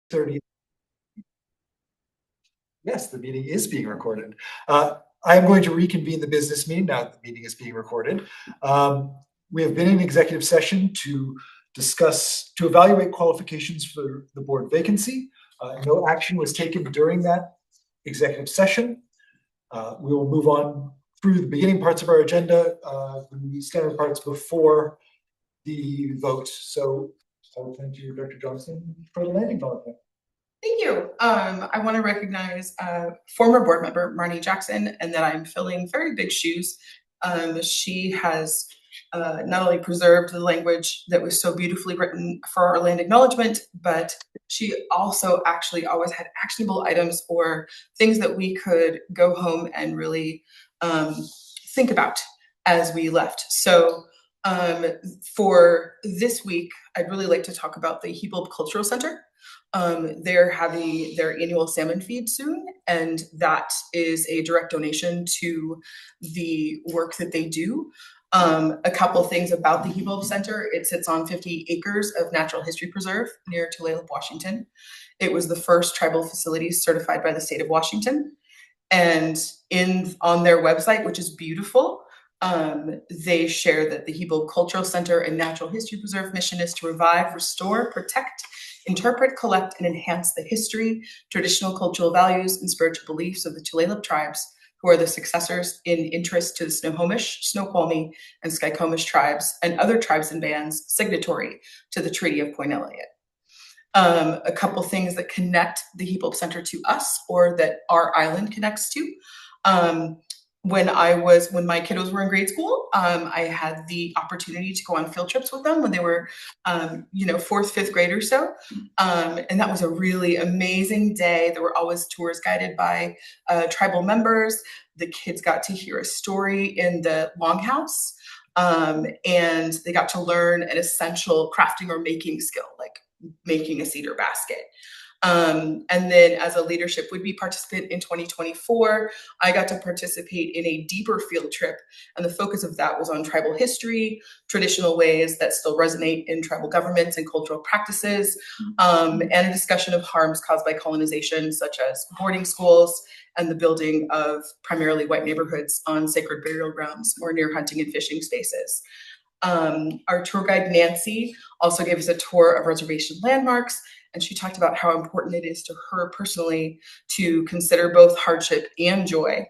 30. Yes, the meeting is being recorded. I am going to reconvene the business meeting now that the meeting is being recorded. We have been in executive session to evaluate qualifications for the board vacancy. No action was taken during that executive session. We will move on through the beginning parts of our agenda, the standard parts before the vote. So I will turn to you, Dr. Johnson, for the landing development. Thank you. I want to recognize former board member Marnie Jackson, and that I'm filling very big shoes. She has not only preserved the language that was so beautifully written for our land acknowledgement, but she also actually always had actionable items or things that we could go home and really think about as we left. So for this week, I'd really like to talk about the Hebulb Cultural Center. They're having their annual salmon feed soon, and that is a direct donation to the work that they do. A couple things about the Hebulb Center: it sits on 50 acres of natural history preserve near Tulalip, Washington. It was the first tribal facility certified by the state of Washington. And on their website, which is beautiful, they share that the Hebulb Cultural Center and Natural History Preserve mission is to revive, restore, protect, interpret, collect, and enhance the history, traditional cultural values, and spiritual beliefs of the Tulalip tribes, who are the successors in interest to the Snohomish, Snoqualmie, and Skykomish tribes, and other tribes and bands signatory to the Treaty of Point Elliott. A couple things that connect the Hebulb Center to us, or that our island connects to. When my kiddos were in grade school, I had the opportunity to go on field trips with them when they were, fourth, fifth grade or so. And that was a really amazing day. There were always tours guided by tribal members. The kids got to hear a story in the longhouse, and they got to learn an essential crafting or making skill, like making a cedar basket. And then as a leadership would-be participant in 2024, I got to participate in a deeper field trip. And the focus of that was on tribal history, traditional ways that still resonate in tribal governments and cultural practices, and a discussion of harms caused by colonization, such as boarding schools and the building of primarily white neighborhoods on sacred burial grounds or near hunting and fishing spaces. Our tour guide, Nancy, also gave us a tour of reservation landmarks, and she talked about how important it is to her personally to consider both hardship and joy.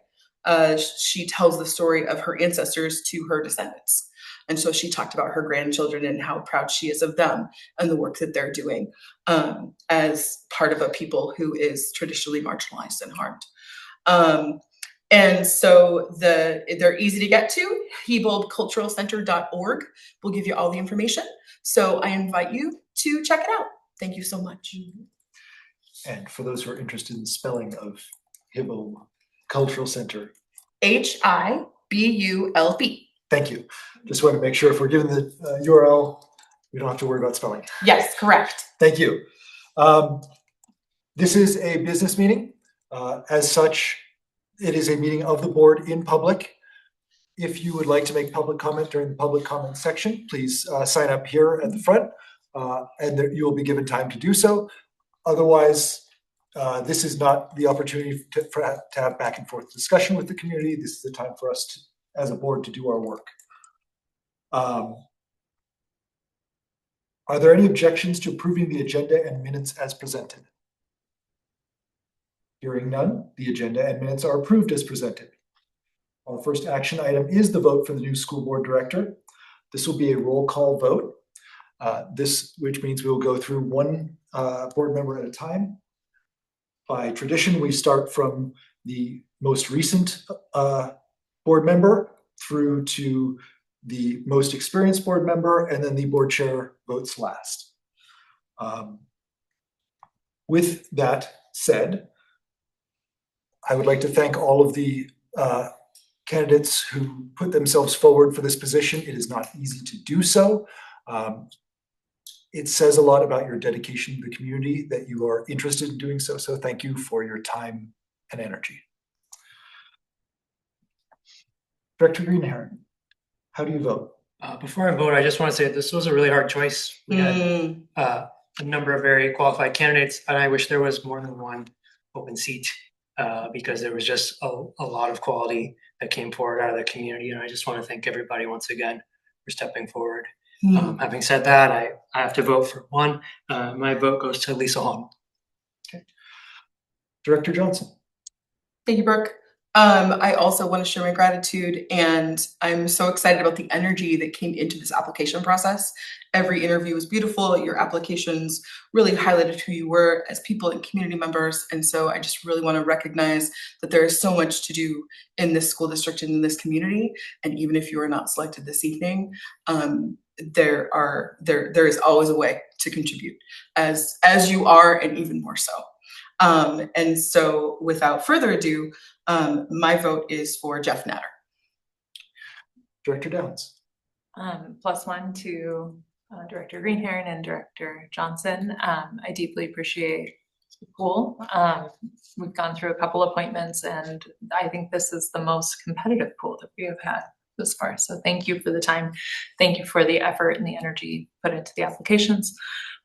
She tells the story of her ancestors to her descendants. And so she talked about her grandchildren and how proud she is of them and the work that they're doing as part of a people who is traditionally marginalized and harmed. And so they're easy to get to. HebulbCulturalCenter.org will give you all the information. So I invite you to check it out. Thank you so much. And for those who are interested in spelling of Hebulb Cultural Center. HIBULB. Thank you. Just want to make sure if we're given the URL, we don't have to worry about spelling. Yes, correct. Thank you. This is a business meeting. As such, it is a meeting of the board in public. If you would like to make public comment during the public comment section, please sign up here at the front, and you will be given time to do so. Otherwise, this is not the opportunity to have back and forth discussion with the community. This is the time for us to, as a board, to do our work. Are there any objections to approving the agenda and minutes as presented? Hearing none, the agenda and minutes are approved as presented. Our first action item is the vote for the new school board director. This will be a roll call vote. Which means we will go through one board member at a time. By tradition, we start from the most recent board member through to the most experienced board member, and then the board chair votes last. With that said, I would like to thank all of the candidates who put themselves forward for this position. It is not easy to do so. It says a lot about your dedication to the community that you are interested in doing so. So thank you for your time and energy. Director Greenherron, how do you vote? Before I vote, I just want to say this was a really hard choice. We had a number of very qualified candidates, and I wish there was more than one open seat because there was just a lot of quality that came forward out of the community, and I just want to thank everybody once again for stepping forward. Having said that, I have to vote for one. My vote goes to Lisa Hong. Okay. Director Johnson. Thank you, Brooke. I also want to share my gratitude, and I'm so excited about the energy that came into this application process. Every interview was beautiful. Your applications really highlighted who you were as people and community members. And so I just really want to recognize that there is so much to do in this school district and in this community. And even if you are not selected this evening, there is always a way to contribute as you are, and even more so. And so without further ado, my vote is for Jeff Natter. Director Downs. +1 to Director Greenhairn and Director Johnson. I deeply appreciate the pool. We've gone through a couple appointments, and I think this is the most competitive pool that we have had this far. So thank you for the time. Thank you for the effort and the energy put into the applications.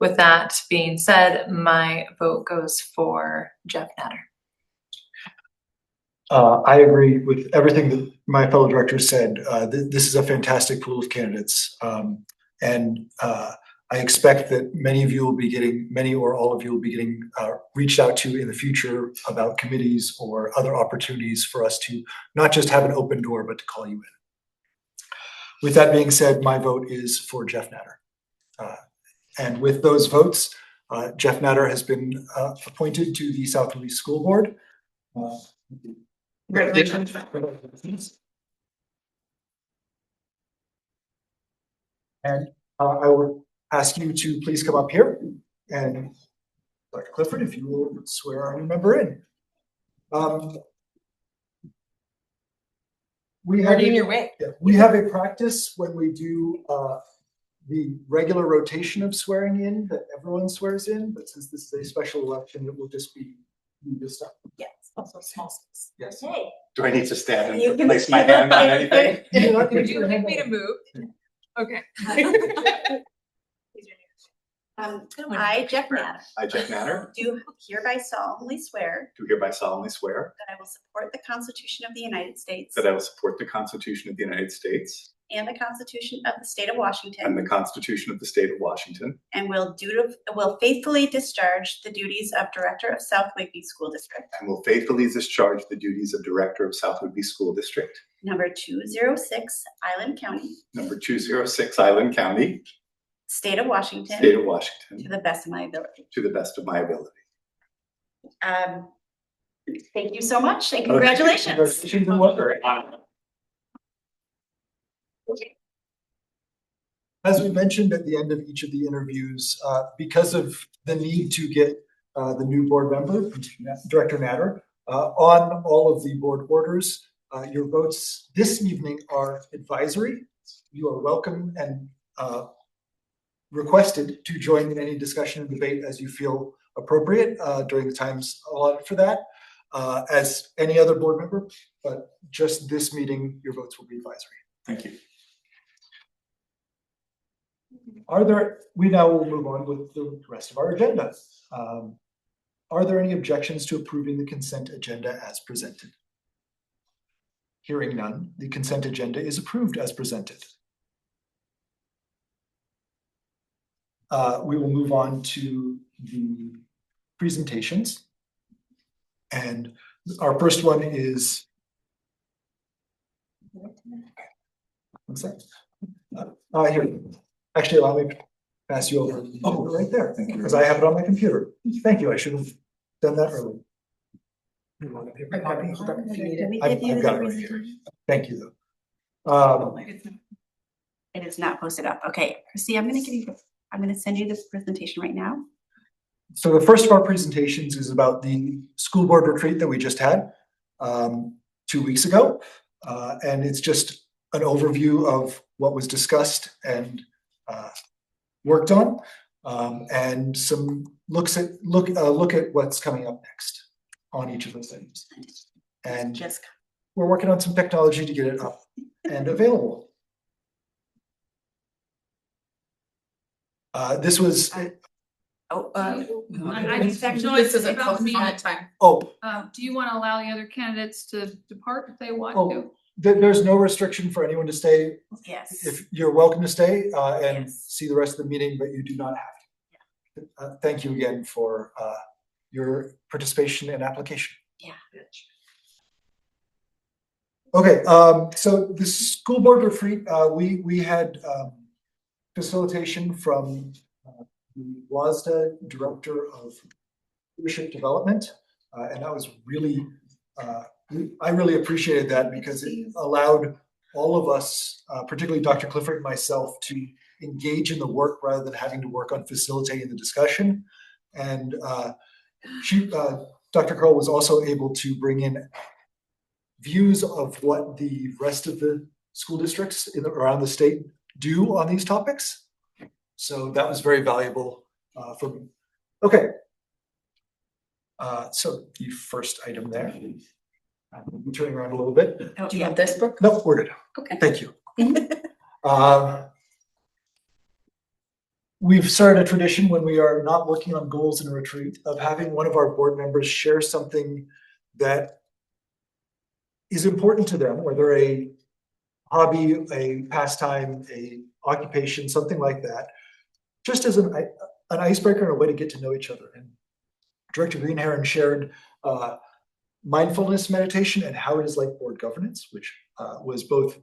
With that being said, my vote goes for Jeff Natter. I agree with everything that my fellow directors said. This is a fantastic pool of candidates. And I expect that many of you will be getting, many or all of you will be getting reached out to in the future about committees or other opportunities for us to not just have an open door, but to call you in. With that being said, my vote is for Jeff Natter. And with those votes, Jeff Natter has been appointed to the South Whidbey School Board. Congratulations. And I will ask you to please come up here, and Dr. Clifford, if you will swear our new member in. We have a practice when we do the regular rotation of swearing in that everyone swears in, but since this is a special election, it will just be you this time. Yes, also small space. Yes. Okay. Do I need to stand You and can- place my hand on anything? Would you like me to move? Okay. I, Jeff Natter, I, Jeff Natter, do hereby solemnly swear do hereby solemnly swear that I will support the Constitution of the United States that I will support the Constitution of the United States and the Constitution of the State of and Washington, the Constitution of the State of Washington, and will faithfully discharge the duties of Director of South Whidbey School District, and will faithfully discharge the duties of Director of South Whidbey School District, number 206, Island County, number 206, Island County, State of Washington, State of Washington, to the best of my ability. to the best of my ability. Thank you so much, and congratulations. Congratulations and welcome. As we mentioned at the end of each of the interviews, because of the need to get the new board member, Director Natter, on all of the board orders, your votes this evening are advisory. You are welcome and requested to join in any discussion and debate as you feel appropriate during the times allotted for that, as any other board member, but just this meeting, your votes will be advisory. Thank you. We now will move on with the rest of our agenda. Are there any objections to approving the consent agenda as presented? Hearing none, the consent agenda is approved as presented. We will move on to the presentations. And our first one is, one second. Here, actually allow me to pass you over. Oh, right there. Thank you. Because I have it on my computer. Thank you. I should have done that early. You want a paper copy? Hold on, if you need it. I've got it right here. Thank you, though. It is not posted up. Okay, Chrissy, I'm gonna send you this presentation right now. So the first of our presentations is about the school board retreat that we just had 2 weeks ago. And it's just an overview of what was discussed and worked on, and some look at what's coming up next on each of those things. And Just we're working on some technology to get it up and available. This was Oh, I just This isn't about public me. comment time. Oh, Do you want to allow the other candidates to depart if they want Oh. to? there's no restriction for anyone to stay. yes. If you're welcome to stay and Yes. see the rest of the meeting, but you do not have to. Thank you again for your participation and application. Yeah. Okay, so the school board retreat, we had facilitation from the WASDA Director of Leadership Development, and that was really, I really appreciated that because it allowed all of us, particularly Dr. Clifford and myself, to engage in the work rather than having to work on facilitating the discussion. And Dr. Curl was also able to bring in views of what the rest of the school districts around the state do on these topics. So that was very valuable for me. Okay. So the first item there. I'm turning around a little bit. Oh, Do you yeah. want this book? No, we're good. Okay. Thank you. We've started a tradition when we are not working on goals in a retreat of having one of our board members share something that is important to them, whether a hobby, a pastime, a occupation, something like that, just as an icebreaker and a way to get to know each other. And Director Greenherron shared mindfulness meditation and how it is like board governance, which was both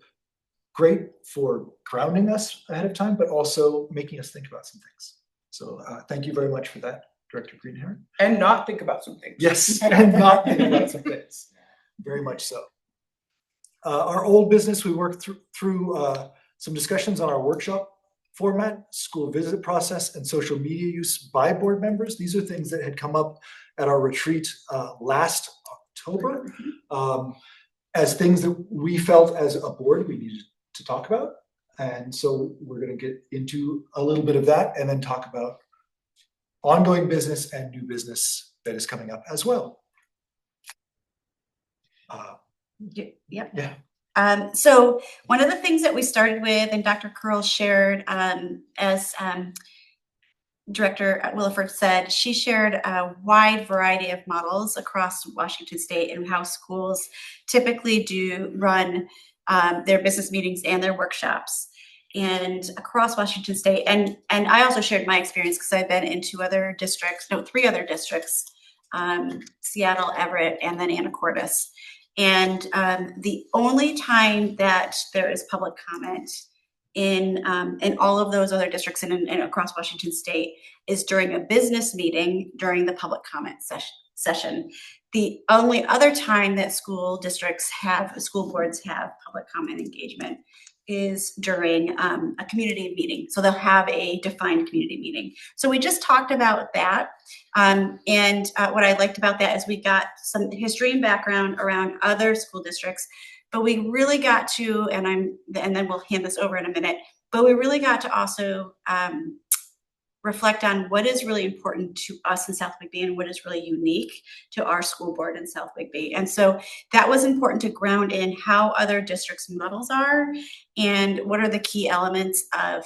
great for grounding us ahead of time, but also making us think about some things. So thank you very much for that, Director Greenherron. And not think about some things. Yes, and not think about some things. Very much so. Our old business, we worked through some discussions on our workshop format, school visit process, and social media use by board members. These are things that had come up at our retreat last October as things that we felt as a board we needed to talk about. And so we're going to get into a little bit of that and then talk about ongoing business and new business that is coming up as well. Yep. Yeah. So one of the things that we started with, and Dr. Curl shared, as Director Williford said, she shared a wide variety of models across Washington State and how schools typically do run their business meetings and their workshops, and across Washington State. And I also shared my experience because I've been in three other districts, Seattle, Everett, and then Anacortes. And the only time that there is public comment in all of those other districts and across Washington State is during a business meeting during the public comment session. The only other time that school boards have public comment engagement is during a community meeting. So they'll have a defined community meeting. So we just talked about that. And what I liked about that is we got some history and background around other school districts, but we really got to, and then we'll hand this over in a minute, but we really got to also reflect on what is really important to us in South Whigby and what is really unique to our school board in South Whigby. And so that was important to ground in how other districts' models are and what are the key elements of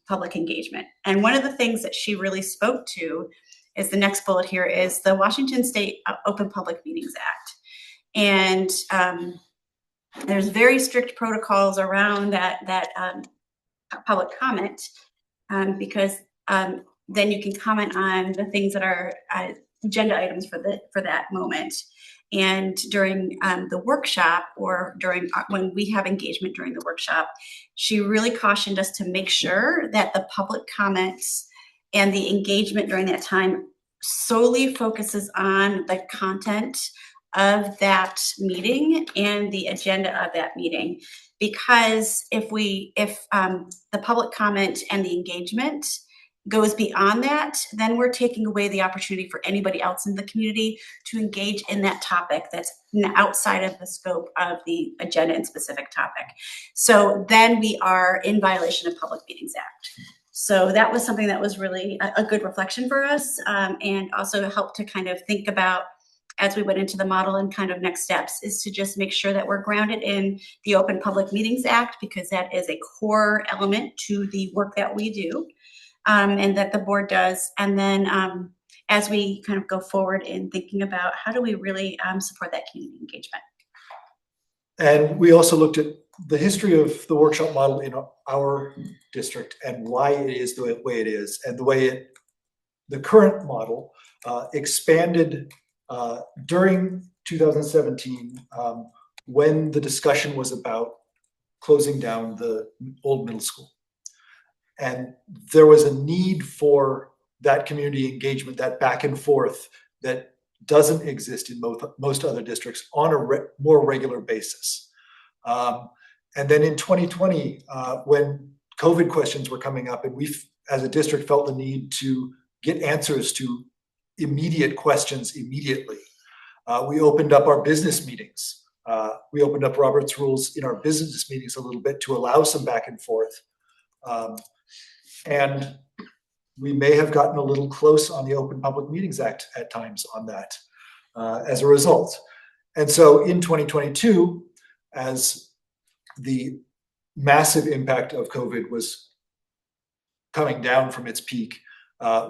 public engagement. And one of the things that she really spoke to is the next bullet here is the Washington State Open Public Meetings Act. And there's very strict protocols around that public comment because then you can comment on the things that are agenda items for that moment. And during the workshop or when we have engagement during the workshop, she really cautioned us to make sure that the public comments and the engagement during that time solely focuses on the content of that meeting and the agenda of that meeting. Because if the public comment and the engagement goes beyond that, then we're taking away the opportunity for anybody else in the community to engage in that topic that's outside of the scope of the agenda and specific topic. So then we are in violation of Public Meetings Act. So that was something that was really a good reflection for us, and also helped to kind of think about, as we went into the model and kind of next steps, is to just make sure that we're grounded in the Open Public Meetings Act, because that is a core element to the work that we do. and that the board does. And then as we kind of go forward in thinking about how do we really support that community engagement. And we also looked at the history of the workshop model in our district and why it is the way it is, and the way the current model expanded during 2017 when the discussion was about closing down the old middle school. And there was a need for that community engagement, that back and forth that doesn't exist in most other districts on a more regular basis. And then in 2020, when COVID questions were coming up, and we, as a district, felt the need to get answers to immediate questions immediately, we opened up our business meetings. We opened up Robert's rules in our business meetings a little bit to allow some back and forth. And we may have gotten a little close on the Open Public Meetings Act at times on that as a result. And so in 2022, as the massive impact of COVID was coming down from its peak,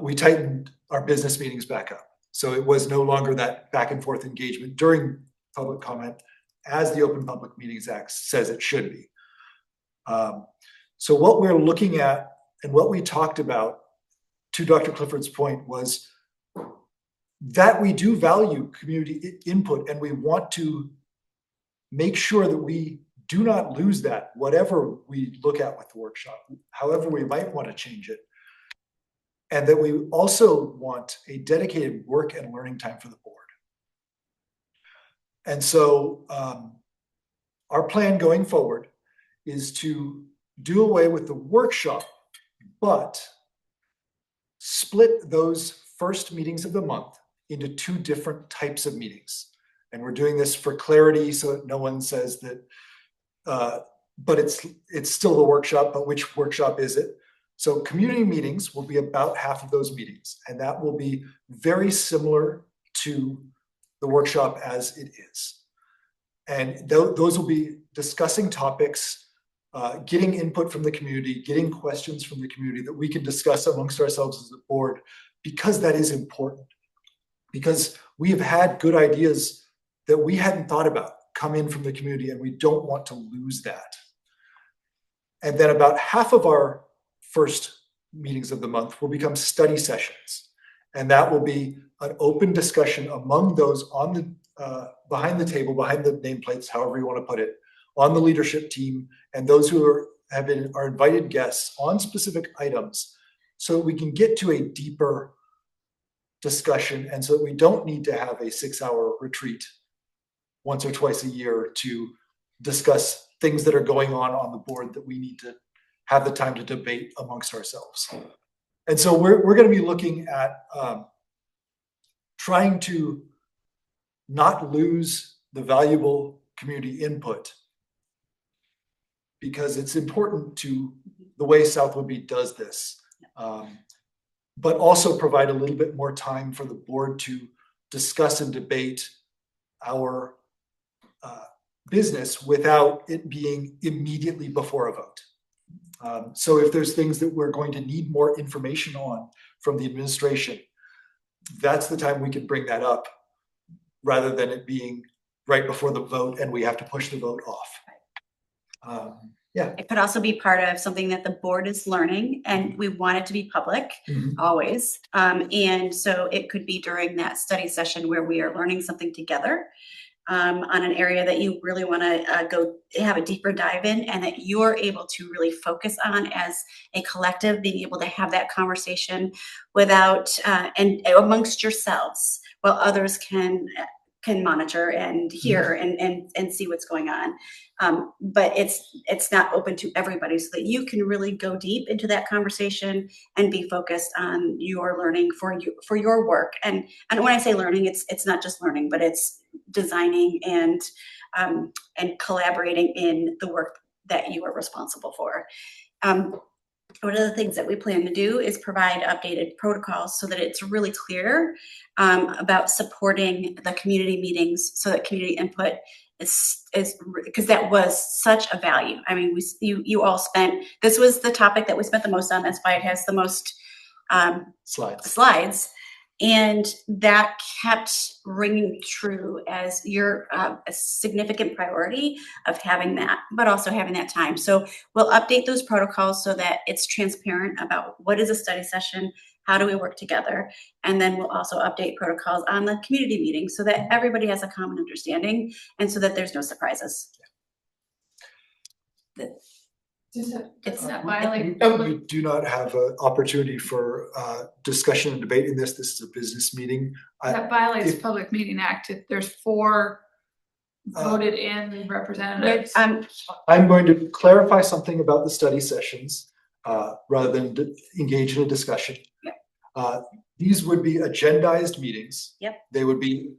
we tightened our business meetings back up. So it was no longer that back and forth engagement during public comment as the Open Public Meetings Act says it should be. So what we're looking at and what we talked about, to Dr. Clifford's point, was that we do value community input, and we want to make sure that we do not lose that, whatever we look at with the workshop, however we might want to change it. And that we also want a dedicated work and learning time for the board. And so our plan going forward is to do away with the workshop, but split those first meetings of the month into two different types of meetings. And we're doing this for clarity so that no one says that, but it's still the workshop, but which workshop is it? So community meetings will be about half of those meetings, and that will be very similar to the workshop as it is. And those will be discussing topics, getting input from the community, getting questions from the community that we can discuss amongst ourselves as a board, because that is important. Because we have had good ideas that we hadn't thought about come in from the community, and we don't want to lose that. And then about half of our first meetings of the month will become study sessions. And that will be an open discussion among those on the behind the table, behind the nameplates, however you want to put it, on the leadership team, and those who are invited guests on specific items, so that we can get to a deeper discussion, and so that we don't need to have a 6-hour retreat once or twice a year to discuss things that are going on the board that we need to have the time to debate amongst ourselves. And so we're going to be looking at trying to not lose the valuable community input, because it's important to the way South Whidbey does this, but also provide a little bit more time for the board to discuss and debate our business without it being immediately before a vote. So if there's things that we're going to need more information on from the administration, that's the time we can bring that up, rather than it being right before the vote and we have to push the vote off. Yeah. It could also be part of something that the board is learning, and we want it to be public, always. And so it could be during that study session where we are learning something together on an area that you really want to go have a deeper dive in, and that you're able to really focus on as a collective, being able to have that conversation without and amongst yourselves, while others can monitor and hear and see what's going on. But it's not open to everybody, so that you can really go deep into that conversation and be focused on your learning for your work. And when I say learning, it's not just learning, but it's designing and collaborating in the work that you are responsible for. One of the things that we plan to do is provide updated protocols so that it's really clear about supporting the community meetings, so that community input is because that was such a value. I mean, you all spent, this was the topic that we spent the most on. That's why it has the most slides. And that kept ringing true as a significant priority of having that, but also having that time. So we'll update those protocols so that it's transparent about what is a study session, how do we work together, and then we'll also update protocols on the community meeting so that everybody has a common understanding and so that there's no surprises. Does that violate We do not have an opportunity for discussion and debate in this. This is a business meeting. that violates if- Public Meeting Act if there's 4 voted in representatives? I'm going to clarify something about the study sessions rather than engage in a discussion. These would be agendized meetings. Yep. They would be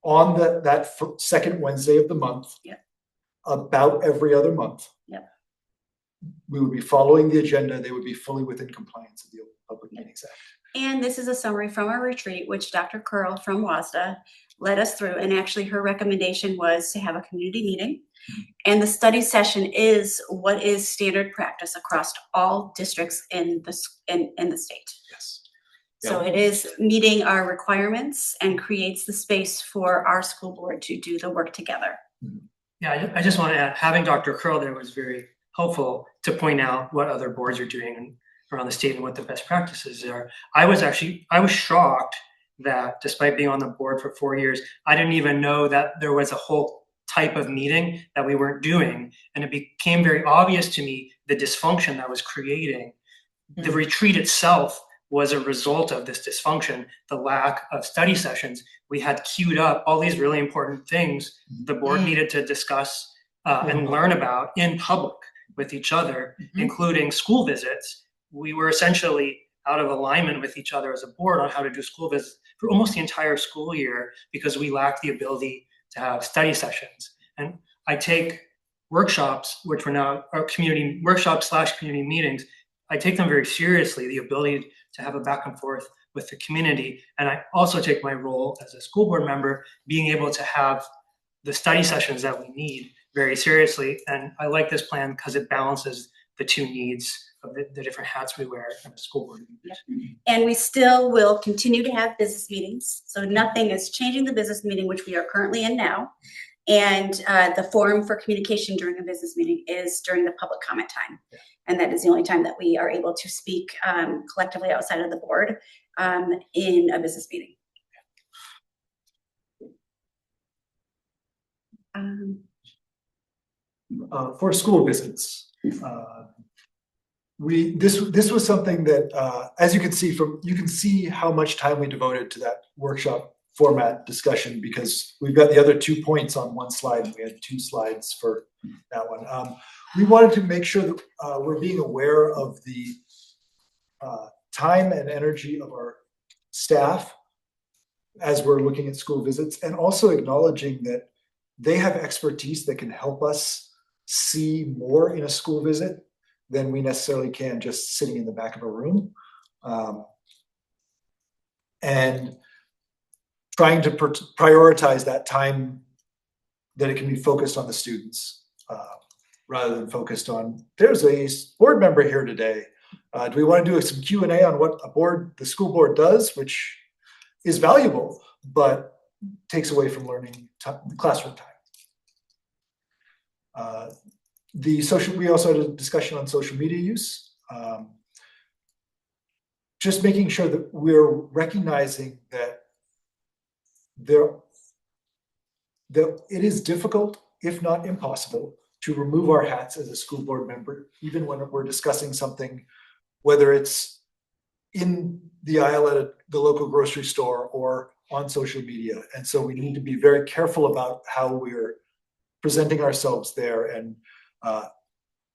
on that second Wednesday of the month. Yep. About every other month. Yep. We would be following the agenda. They would be fully within compliance of the Open Public Meetings Act. And this is a summary from our retreat, which Dr. Curl from WASDA led us through. And actually her recommendation was to have a community meeting. And the study session is what is standard practice across all districts in the state. Yes. So it is meeting our requirements and creates the space for our school board to do the work together. Yeah, I just want to add, having Dr. Curl there was very helpful to point out what other boards are doing around the state and what the best practices are. I was shocked that despite being on the board for 4 years, I didn't even know that there was a whole type of meeting that we weren't doing. And it became very obvious to me the dysfunction that was creating. The retreat itself was a result of this dysfunction, the lack of study sessions. We had queued up all these really important things the board needed to discuss and learn about in public with each other, including school visits. We were essentially out of alignment with each other as a board on how to do school visits for almost the entire school year because we lacked the ability to have study sessions. And I take workshops, which were now our community workshops / community meetings. I take them very seriously, the ability to have a back and forth with the community. And I also take my role as a school board member, being able to have the study sessions that we need very seriously. And I like this plan because it balances the two needs of the different hats we wear as a school board. And we still will continue to have business meetings. So nothing is changing the business meeting, which we are currently in now. And the forum for communication during a business meeting is during the public comment time. And that is the only time that we are able to speak collectively outside of the board in a business meeting. For school visits, this was something that, as you can see how much time we devoted to that workshop format discussion because we've got the other 2 points on one slide and we had 2 slides for that one. We wanted to make sure that we're being aware of the time and energy of our staff as we're looking at school visits and also acknowledging that they have expertise that can help us see more in a school visit than we necessarily can just sitting in the back of a room. And trying to prioritize that time that it can be focused on the students rather than focused on, there's a board member here today. Do we want to do some Q&A on what the school board does, which is valuable, but takes away from learning classroom time. We also had a discussion on social media use. Just making sure that we're recognizing that it is difficult, if not impossible, to remove our hats as a school board member, even when we're discussing something, whether it's in the aisle at the local grocery store or on social media. And so we need to be very careful about how we're presenting ourselves there and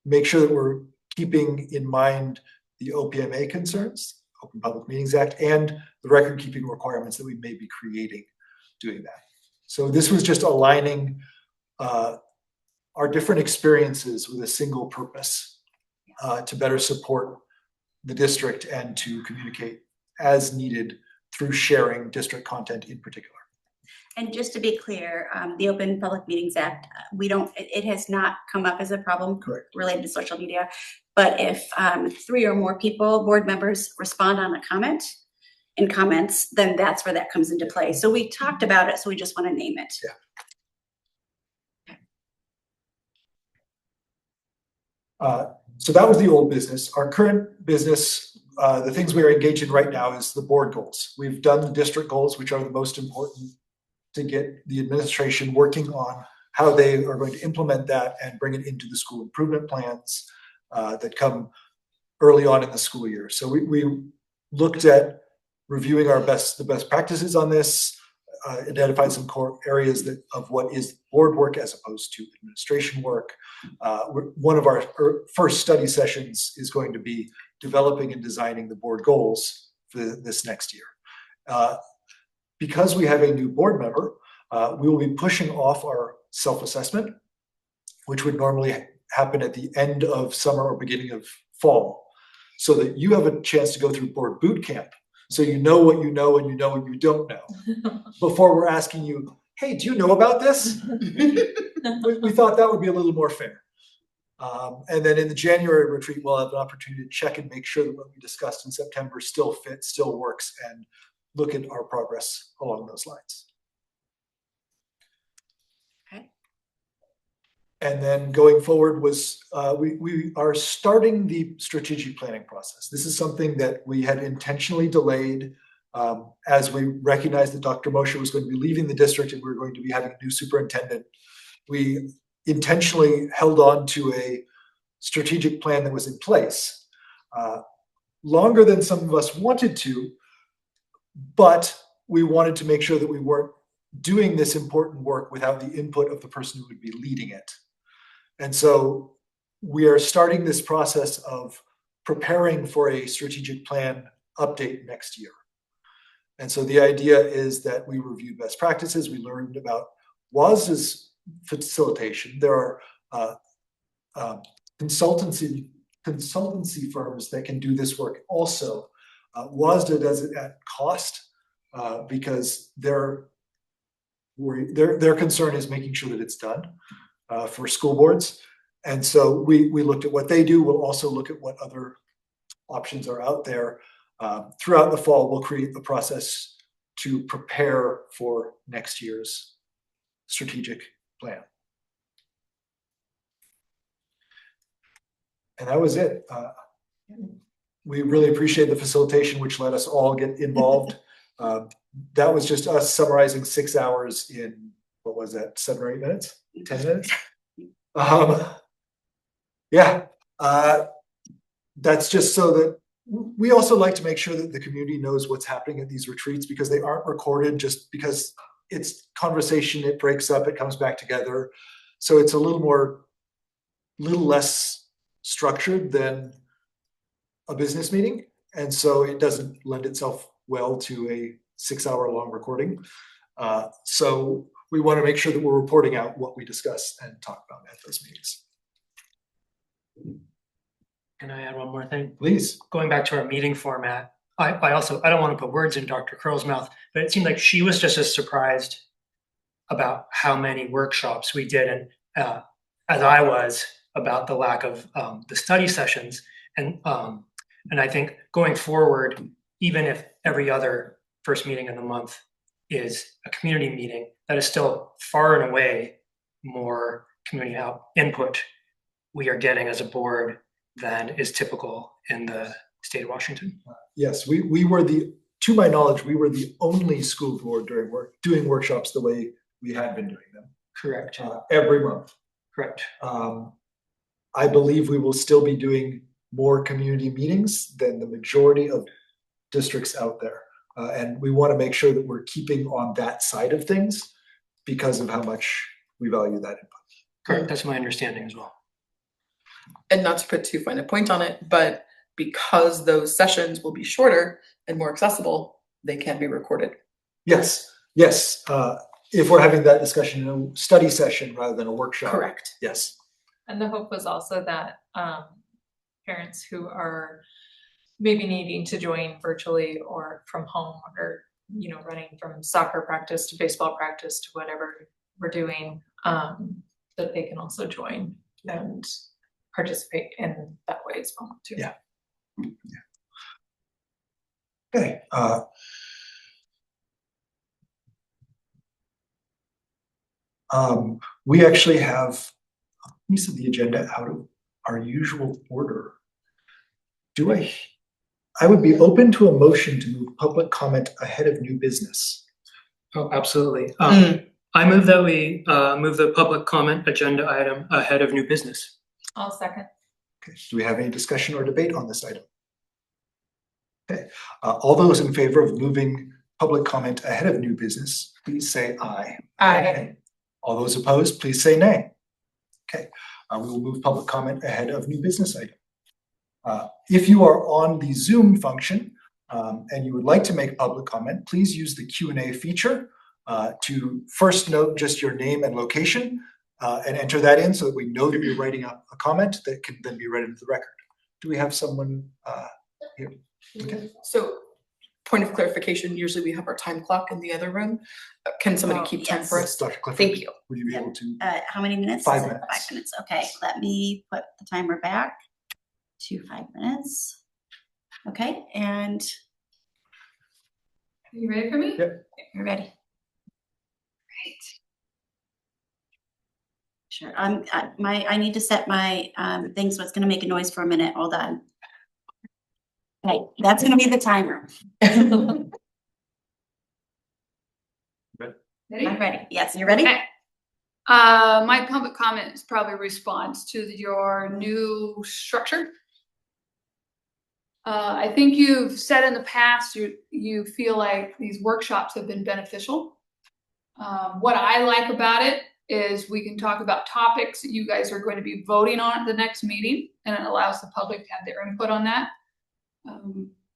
make sure that we're keeping in mind the OPMA concerns, Open Public Meetings Act, and the record keeping requirements that we may be creating doing that. So this was just aligning our different experiences with a single purpose to better support the district and to communicate as needed through sharing district content in particular. And just to be clear, the Open Public Meetings Act, it has not come up as a problem Correct. related to social media. But if 3 or more people, board members, respond on a comment in comments, then that's where that comes into play. So we talked about it, so we just want to name it. So that was the old business. Our current business, the things we are engaged in right now is the board goals. We've done the district goals, which are the most important to get the administration working on how they are going to implement that and bring it into the school improvement plans that come early on in the school year. So we looked at reviewing the best practices on this, identified some core areas of what is board work as opposed to administration work. One of our first study sessions is going to be developing and designing the board goals for this next year. Because we have a new board member, we will be pushing off our self-assessment, which would normally happen at the end of summer or beginning of fall, so that you have a chance to go through board boot camp. So you know what you know and you know what you don't know before we're asking you, hey, do you know about this? We thought that would be a little more fair. And then in the January retreat, we'll have an opportunity to check and make sure that what we discussed in September still fits, still works, and look at our progress along those lines. Okay. And then going forward was, we are starting the strategic planning process. This is something that we had intentionally delayed as we recognized that Dr. Moshe was going to be leaving the district and we were going to be having a new superintendent. We intentionally held on to a strategic plan that was in place longer than some of us wanted to, but we wanted to make sure that we weren't doing this important work without the input of the person who would be leading it. And so we are starting this process of preparing for a strategic plan update next year. And so the idea is that we review best practices. We learned about WASD's facilitation. There are consultancy firms that can do this work also. WASDA does it at cost because their concern is making sure that it's done for school boards. And so we looked at what they do. We'll also look at what other options are out there. Throughout the fall, we'll create the process to prepare for next year's strategic plan. And that was it. We really appreciate the facilitation, which let us all get involved. That was just us summarizing 6 hours in, what was that, 7 or 8 minutes? 10 minutes? Yeah, that's just so that we also like to make sure that the community knows what's happening at these retreats, because they aren't recorded just because it's conversation, it breaks up, it comes back together. So it's a little less structured than a business meeting. And so it doesn't lend itself well to a 6-hour-long recording. So we want to make sure that we're reporting out what we discuss and talk about at those meetings. Can I add one more thing? Please. Going back to our meeting format, I don't want to put words in Dr. Curl's mouth, but it seemed like she was just as surprised about how many workshops we did, and as I was about the lack of the study sessions. And I think going forward, even if every other first meeting of the month is a community meeting, that is still far and away more community input we are getting as a board than is typical in the state of Washington. Yes, we were to my knowledge, we were the only school board doing workshops the way we had been doing them. Correct. Every month. Correct. I believe we will still be doing more community meetings than the majority of districts out there. And we want to make sure that we're keeping on that side of things because of how much we value that input. Correct. That's my understanding as well. And not to put too fine a point on it, but because those sessions will be shorter and more accessible, they can be recorded. Yes. If we're having that discussion in a study session rather than a workshop. Correct. Yes. And the hope was also that parents who are maybe needing to join virtually or from home or you know, running from soccer practice to baseball practice to whatever we're doing, that they can also join and participate in that way as well too. Yeah. Okay. We actually have a piece of the agenda out of our usual order. I would be open to a motion to move public comment ahead of new business. Oh, absolutely. Mm. I move that we move the public comment agenda item ahead of new business. I'll second. Okay, do we have any discussion or debate on this item? Okay, all those in favor of moving public comment ahead of new business, please say aye. Aye. All those opposed, please say nay. Okay, we will move public comment ahead of new business item. If you are on the Zoom function and you would like to make public comment, please use the Q&A feature to first note just your name and location and enter that in so that we know that you're writing up a comment that can then be read into the record. Do we have someone here? Okay. So, point of clarification, usually we have our time clock in the other room. Can somebody Oh, keep time yes. for Yes, us? Dr. Clifford. Thank you. Would you be able to? How many minutes? 5 Is it minutes. 5 minutes, okay, let me put the timer back to 5 minutes. Okay, and Are you ready for me? Yep. you're ready. Great. Sure, I need to set my thing, so it's gonna make a noise for a minute, hold on. Okay, that's gonna be the timer. Ready? I'm ready, yes, you ready? Okay. My public comment is probably a response to your new structure. I think you've said in the past, you feel like these workshops have been beneficial. What I like about it is we can talk about topics that you guys are going to be voting on at the next meeting, and it allows the public to have their input on that.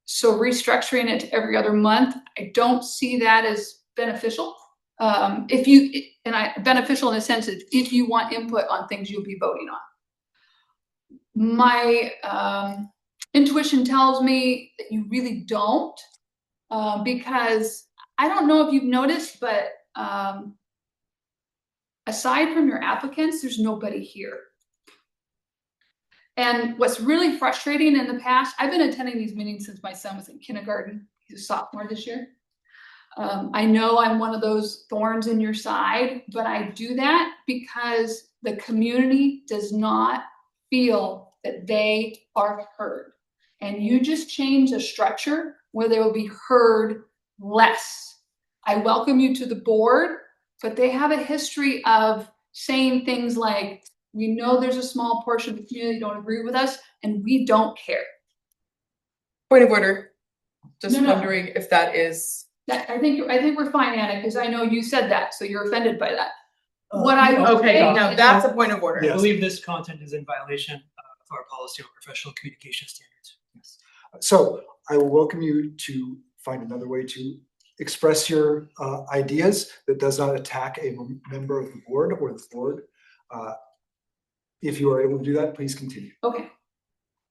So restructuring it to every other month, I don't see that as beneficial. Beneficial in the sense that if you want input on things you'll be voting on. My intuition tells me that you really don't, because I don't know if you've noticed, but aside from your applicants, there's nobody here. And what's really frustrating in the past, I've been attending these meetings since my son was in kindergarten. He's a sophomore this year. I know I'm one of those thorns in your side, but I do that because the community does not feel that they are heard. And you just change a structure where they will be heard less. I welcome you to the board, but they have a history of saying things like, we know there's a small portion of the community don't agree with us, and we don't care. Point of order. Just No. wondering if that is. I think we're fine, Anna, because I know you said that, so you're offended by that. What I would Okay, say now is- that's a point of order. I Yes. believe this content is in violation of our policy on professional communication standards. Yes. So I will welcome you to find another way to express your ideas that does not attack a member of the board or the board. If you are able to do that, please continue. Okay.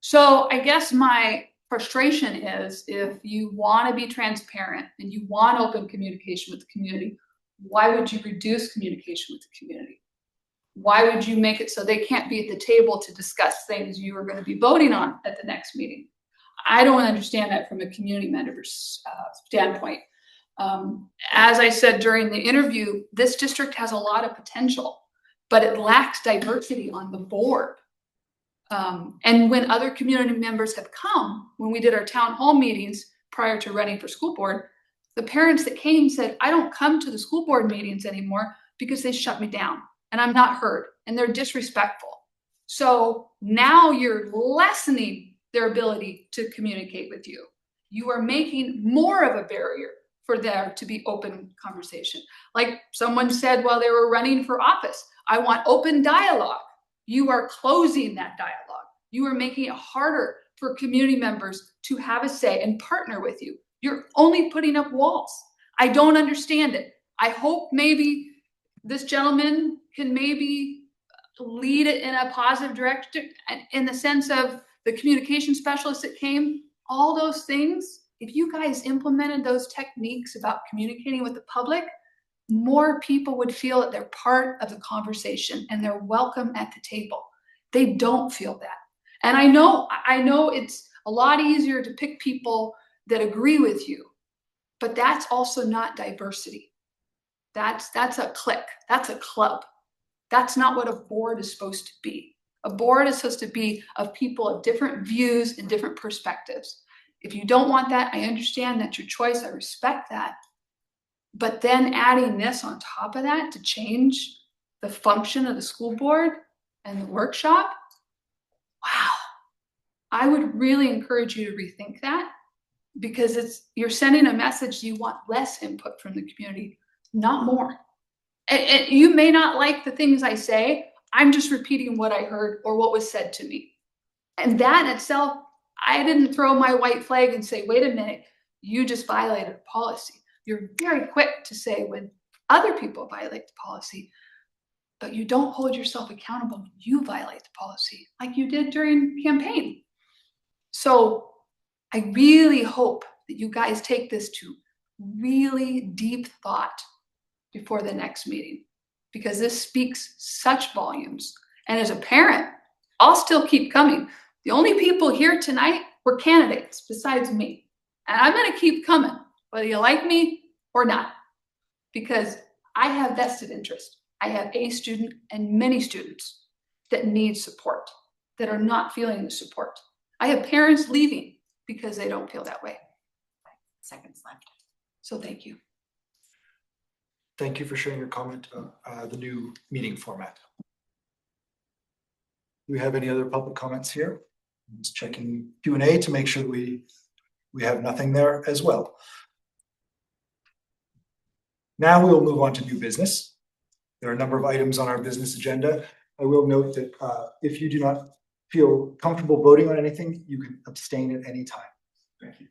So I guess my frustration is if you want to be transparent and you want open communication with the community, why would you reduce communication with the community? Why would you make it so they can't be at the table to discuss things you are going to be voting on at the next meeting? I don't understand that from a community member's standpoint. As I said during the interview, this district has a lot of potential, but it lacks diversity on the board. And when other community members have come, when we did our town hall meetings prior to running for school board, the parents that came said, I don't come to the school board meetings anymore because they shut me down and I'm not heard and they're disrespectful. So now you're lessening their ability to communicate with you. You are making more of a barrier for there to be open conversation. Like someone said while they were running for office, I want open dialogue. You are closing that dialogue. You are making it harder for community members to have a say and partner with you. You're only putting up walls. I don't understand it. I hope maybe this gentleman can maybe lead it in a positive direction in the sense of the communication specialist that came, all those things if you guys implemented those techniques about communicating with the public, more people would feel that they're part of the conversation and they're welcome at the table. They don't feel that. And I know it's a lot easier to pick people that agree with you, but that's also not diversity. That's a clique, that's a club. That's not what a board is supposed to be. A board is supposed to be of people of different views and different perspectives. If you don't want that, I understand that's your choice, I respect that. But then adding this on top of that to change the function of the school board and the workshop, wow. I would really encourage you to rethink that, because you're sending a message you want less input from the community, not more. And you may not like the things I say. I'm just repeating what I heard or what was said to me. And that in itself, I didn't throw my white flag and say, wait a minute, you just violated a policy. You're very quick to say when other people violate the policy, but you don't hold yourself accountable when you violate the policy, like you did during campaign. So I really hope that you guys take this to really deep thought before the next meeting, because this speaks such volumes. And as a parent, I'll still keep coming. The only people here tonight were candidates besides me. And I'm going to keep coming, whether you like me or not, because I have vested interest. I have a student and many students that need support, that are not feeling the support. I have parents leaving because they don't feel that way. Seconds left. So thank you. Thank you for sharing your comment on the new meeting format. Do we have any other public comments here? I'm just checking Q&A to make sure that we have nothing there as well. Now we'll move on to new business. There are a number of items on our business agenda. I will note that if you do not feel comfortable voting on anything, you can abstain at any time. Thank you.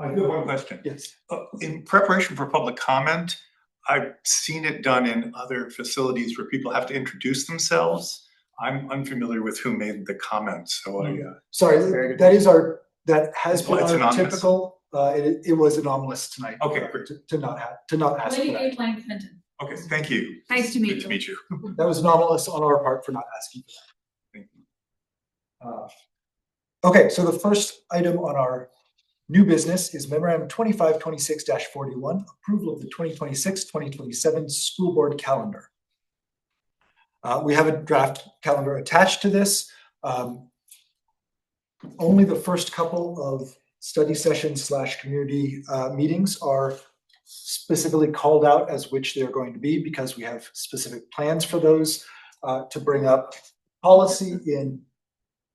I do have one question. Yes. In preparation for public comment, I've seen it done in other facilities where people have to introduce themselves. I'm unfamiliar with who made the comment, so Sorry, that has been it's our anonymous? typical. It was anomalous tonight. Okay, great. To not ask for that. Clinton. Okay, thank you. Nice to Good to meet you. That was anomalous on our part for not asking for that. Thank you. Okay, so the first item on our new business is memorandum 2526-41, approval of the 2026-2027 school board calendar. We have a draft calendar attached to this. Only the first couple of study sessions / community meetings are specifically called out as which they're going to be, because we have specific plans for those to bring up policy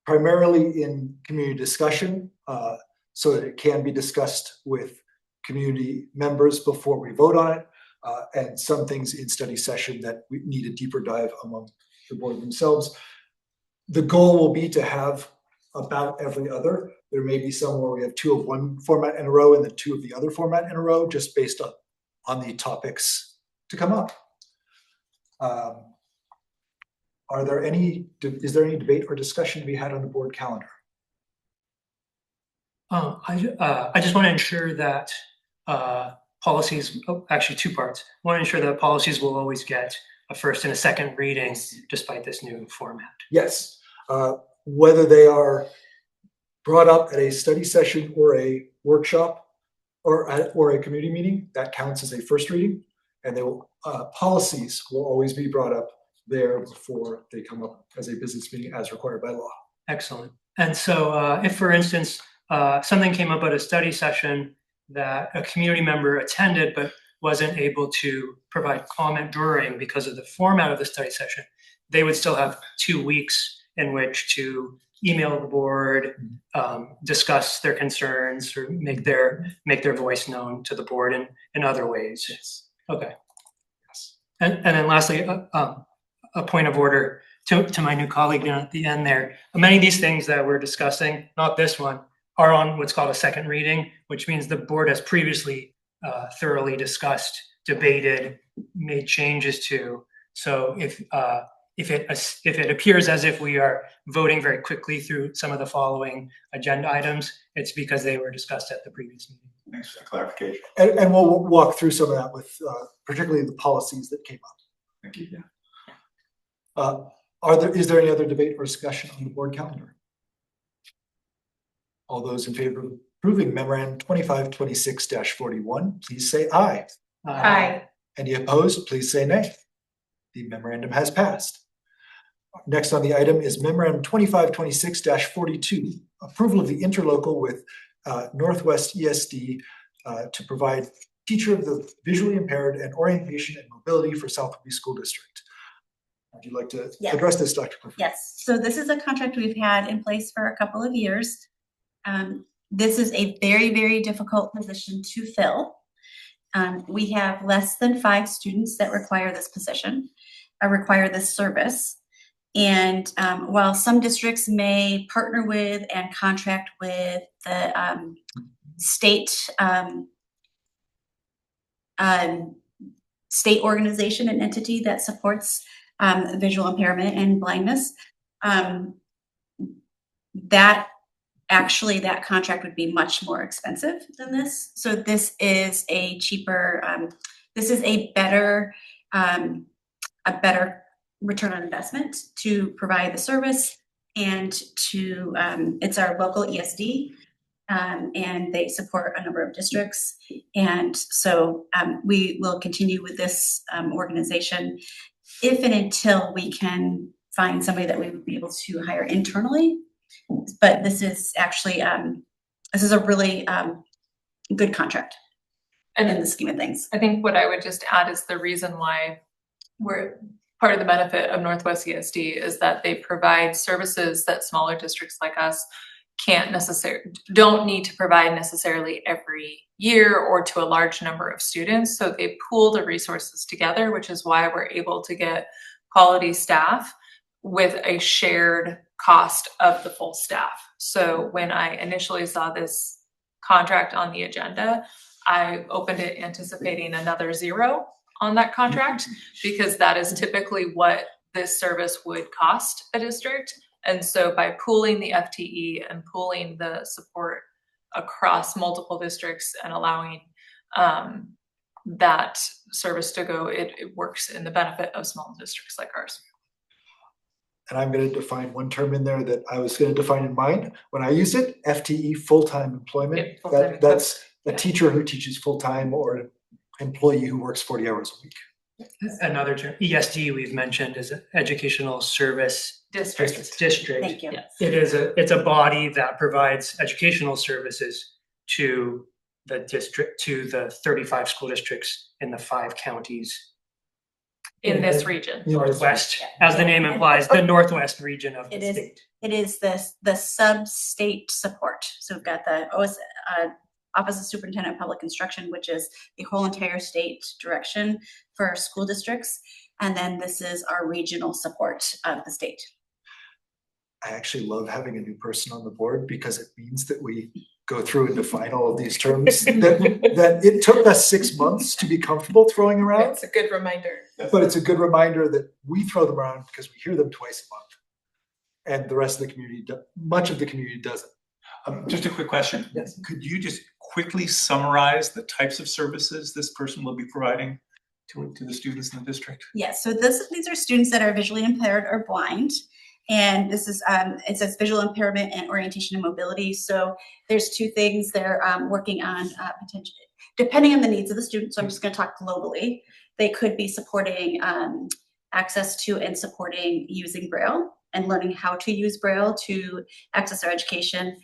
primarily in community discussion, so that it can be discussed with community members before we vote on it, and some things in study session that we need a deeper dive among the board themselves. The goal will be to have about every other. There may be some where we have 2 of one format in a row and then 2 of the other format in a row, just based on the topics to come up. Is there any debate or discussion to be had on the board calendar? I just want to ensure that policies, actually 2 parts. I want to ensure that policies will always get a first and a second reading despite this new format. Yes, whether they are brought up at a study session or a workshop or a community meeting, that counts as a first reading, and policies will always be brought up there before they come up as a business meeting as required by law. Excellent. And so if, for instance, something came up at a study session that a community member attended but wasn't able to provide comment during because of the format of the study session, they would still have 2 weeks in which to email the board, discuss their concerns, or make their voice known to the board in other ways. Yes. Okay. Yes. And then lastly, a point of order to my new colleague at the end there. Many of these things that we're discussing, not this one, are on what's called a second reading, which means the board has previously thoroughly discussed, debated, made changes to. So if if it appears as if we are voting very quickly through some of the following agenda items, it's because they were discussed at the previous meeting. Thanks for the clarification. And we'll walk through some of that with particularly the policies that came up. Thank you. Is there any other debate or discussion on the board calendar? All those in favor of approving memorandum 2526-41, please say aye. Aye. Any opposed, please say nay. The memorandum has passed. Next on the item is memorandum 2526-42, approval of the interlocal with Northwest ESD to provide teacher of the visually impaired and orientation and mobility for South Louis School District. Would you like to Yes. address this, Dr. Clifford? Yes, so this is a contract we've had in place for a couple of years. This is a very, very difficult position to fill. We have less than 5 students that require this position, require this service. And while some districts may partner with and contract with the state state organization and entity that supports visual impairment and blindness, that contract would be much more expensive than this. So this is a cheaper, this is a better return on investment to provide the service, and to it's our local ESD, and they support a number of districts. And so we will continue with this organization if and until we can find somebody that we would be able to hire internally. But this is actually, this is a really good contract And in the scheme of things. I think what I would just add is the reason why we're part of the benefit of Northwest ESD is that they provide services that smaller districts like us don't need to provide necessarily every year or to a large number of students. So they pool the resources together, which is why we're able to get quality staff with a shared cost of the full staff. So when I initially saw this contract on the agenda, I opened it anticipating another 0 on that contract, because that is typically what this service would cost a district. And so by pooling the FTE and pooling the support across multiple districts and allowing that service to go, it works in the benefit of small districts like ours. And I'm going to define one term in there that I was going to define in mine when I used it, FTE, full-time employment. Yeah, full-time That's a yeah. teacher who teaches full-time or an employee who works 40 hours a week. Another term, ESD we've mentioned, is an educational service District. district. Thank you. Yes. It's a body that provides educational services to the district, to the 35 school districts in the 5 counties. In this region. Northwest, as the name implies, the northwest region of the It is. state. It is the sub-state support. So we've got the Office of Superintendent of Public Instruction, which is the whole entire state direction for school districts. And then this is our regional support of the state. I actually love having a new person on the board because it means that we go through and define all of these terms that it took us 6 months to be comfortable throwing around. It's a good reminder. But it's a good reminder that we throw them around because we hear them twice a month. And the rest of the community, much of the community doesn't. Just a quick question. Yes. Could you just quickly summarize the types of services this person will be providing to the students in the district? Yes, so these are students that are visually impaired or blind. And this is, it says visual impairment and orientation and mobility. So there's 2 things they're working on potentially, depending on the needs of the student. So I'm just going to talk globally. They could be supporting access to and supporting using Braille and learning how to use Braille to access their education,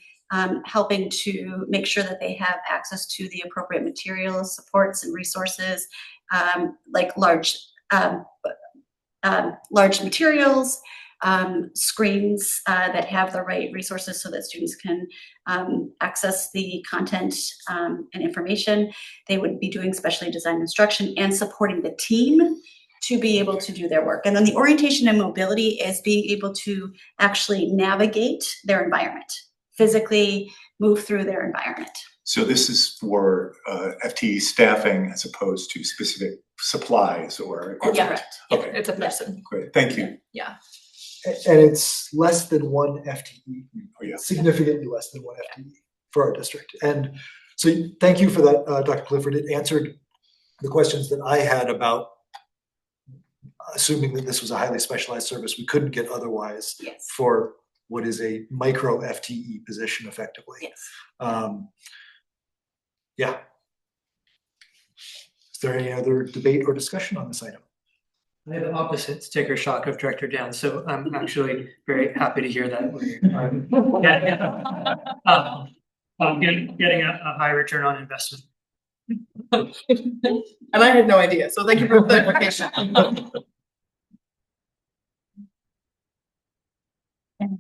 helping to make sure that they have access to the appropriate materials, supports, and resources, like large materials, screens that have the right resources so that students can access the content and information. They would be doing specially designed instruction and supporting the team to be able to do their work. And then the orientation and mobility is being able to actually navigate their environment, physically move through their environment. So this is for FTE staffing as opposed to specific supplies or equipment? Yeah. Correct. Okay. It's a person. Great, thank you. Yeah. And it's less than one FTE, Oh, yeah. significantly less than one FTE for our district. And so thank you for that, Dr. Clifford. It answered the questions that I had about assuming that this was a highly specialized service we couldn't get otherwise Yes. for what is a micro FTE position effectively. Yes. Yeah. Is there any other debate or discussion on this item? I have the opposite sticker shock of Director Downs, so I'm actually very happy to hear that. Getting a high return on investment. And I had no idea, so thank you for the clarification. And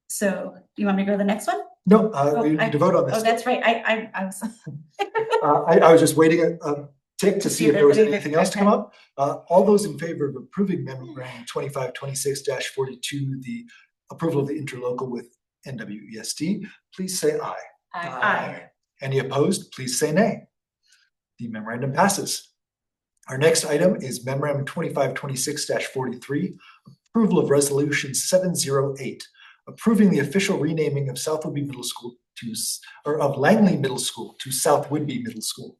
so you want me to go to the next one? No, Oh, we need to vote on this. Oh, that's right. I was. I was just waiting a tick to see if there was Okay. anything else to come up. All those in favor of approving memorandum 2526-42, the approval of the interlocal with NWESD, please say aye. Aye. Any opposed, please say nay. The memorandum passes. Our next item is memorandum 2526-43, approval of resolution 708, approving the official renaming of South Whitby Middle School to, or of Langley Middle School to South Whitby Middle School.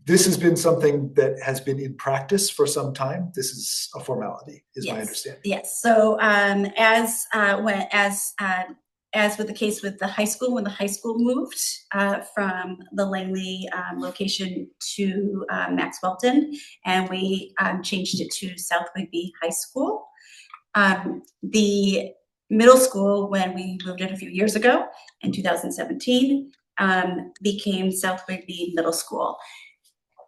This has been something that has been in practice for some time. This is a formality, is my Yes. understanding. Yes, so as with the case with the high school, when the high school moved from the Langley location to Max Welton, and we changed it to South Whitby High School. The middle school, when we moved it a few years ago in 2017, became South Whitby Middle School.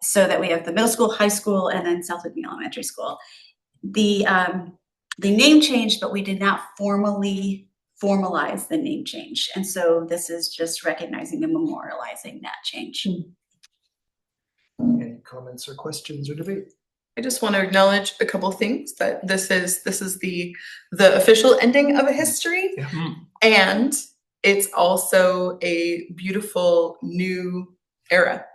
So that we have the middle school, high school, and then South Whitby Elementary School. The name changed, but we did not formally formalize the name change. And so this is just recognizing and memorializing that change. Any comments or questions or debate? I just want to acknowledge a couple of things, that this is the official ending of a history. Yeah. And it's also a beautiful new era.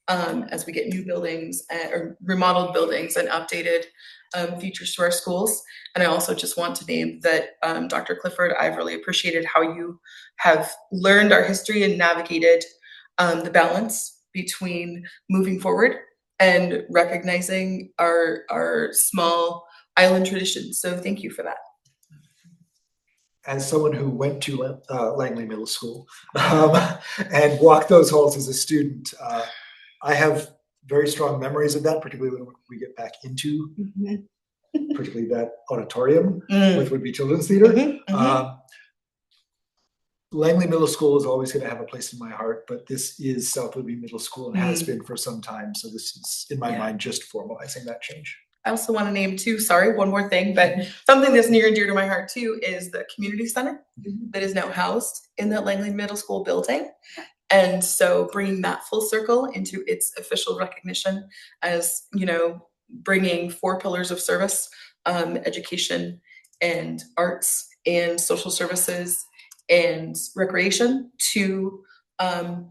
As we get new buildings or remodeled buildings and updated features to our schools. And I also just want to name that Dr. Clifford, I've really appreciated how you have learned our history and navigated the balance between moving forward and recognizing our small island traditions. So thank you for that. As someone who went to Langley Middle School and walked those halls as a student, I have very strong memories of that, particularly when we get back into, particularly that auditorium with Whitby Children's Theater. Langley Middle School is always going to have a place in my heart, but this is South Whitby Middle School and has been for some time. So this is, in my mind, just formalizing that change. I also want to name too, sorry, one more thing, but something that's near and dear to my heart too is the community center that is now housed in the Langley Middle School building. And so bringing that full circle into its official recognition as, you know, bringing 4 pillars of service, education and arts and social services and recreation to